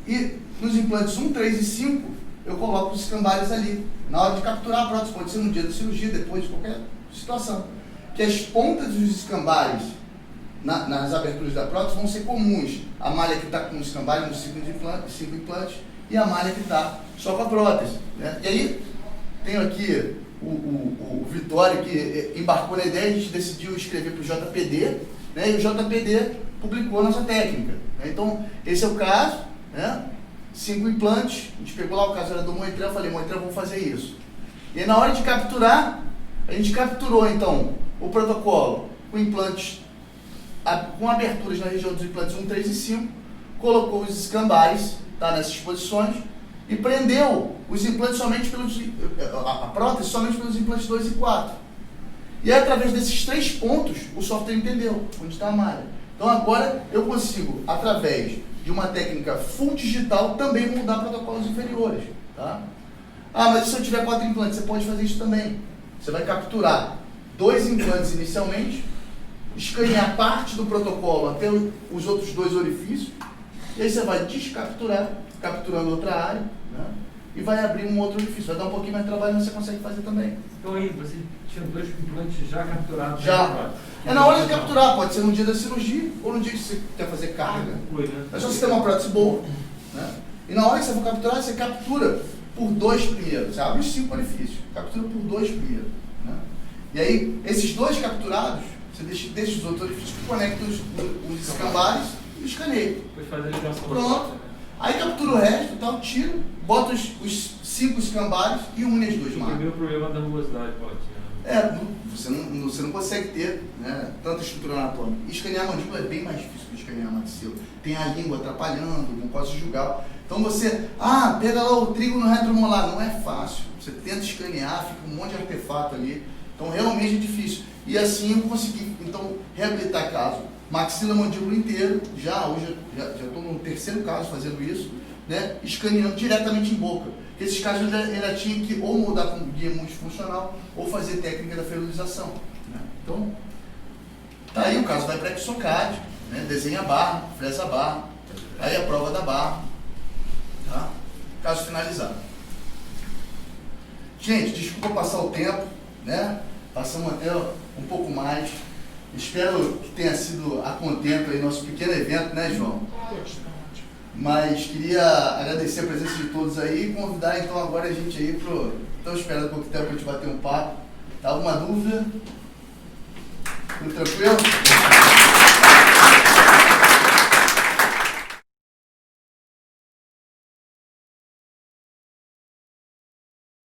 e nos implantes 1, 3 e 5, eu coloco os escambales ali. Na hora de capturar a prótese, pode ser no dia da cirurgia, depois de qualquer situação. Que as pontas dos escambales nas aberturas da prótese vão ser comuns. A malha que está com o escambale nos 5 implantes e a malha que está só com a prótese. Né? E aí, tenho aqui o Vitório que embarcou na ideia, a gente decidiu escrever para o JPD, né? E o JPD publicou a nossa técnica. Né? Então, esse é o caso, né? 5 implantes, a gente pegou lá, o caso era do Moitrel, eu falei, Moitrel, vamos fazer isso. E aí, na hora de capturar, a gente capturou, então, o protocolo com implantes, com aberturas na região dos implantes 1, 3 e 5, colocou os escambales, tá, nessas posições, e prendeu os implantes somente a prótese somente pelos implantes 2 e 4. E aí, através desses 3 pontos, o software entendeu onde está a malha. Então agora eu consigo, através de uma técnica full digital, também mudar protocolos inferiores. Tá? Ah, mas se eu tiver 4 implantes, você pode fazer isso também. Você vai capturar 2 implantes inicialmente, escanear parte do protocolo até os outros 2 orifícios, e aí você vai descapturar, capturando outra área, né? E vai abrir um outro orifício. Vai dar um pouquinho mais de trabalho, mas você consegue fazer também. Então aí, você tinha 2 implantes já capturados? Já. É na hora de capturar, pode ser no dia da cirurgia ou no dia que você quer fazer carga. É só você ter uma prótese boa, né? E na hora que você for capturar, você captura por 2 primeiro. Você abre os 5 orifícios, captura por 2 primeiro. Né? E aí, esses 2 capturados, você deixa os outros orifícios, conecta os escambales e escaneia. Depois faz a ligação. Pronto. Aí captura o resto, tal, tira, bota os 5 escambales e une as 2 O marcas. primeiro problema da rugosidade, pode. Você não consegue ter, né, tanta estrutura anatômica. E escanear a mandíbula é bem mais difícil que escanear a maxila. Tem a língua atrapalhando, mucosa jugal. Então você, pega lá o trígono retromolar. Não é fácil. Você tenta escanear, fica um monte de artefato ali. Então realmente é difícil. E assim eu consegui, então, reabilitar caso. Maxila mandíbula inteiro, hoje já estou no 3º caso fazendo isso, né, escaneando diretamente em boca. Esses casos eu ainda tinha que ou mudar com guia multifuncional ou fazer técnica da ferilização. Né? Então, tá aí, o caso vai para a Exocad, né, desenha a barra, fresa a barra, aí a prova da barra, tá? Caso finalizado. Gente, desculpa passar o tempo, né? Passamos até um pouco mais. Espero que tenha sido a contento aí nosso pequeno evento, né, João? Mas queria agradecer a presença de todos aí e convidar então agora a gente aí pro... Então esperando um pouco de tempo para a gente bater um papo. Tá, alguma dúvida? Tudo tranquilo?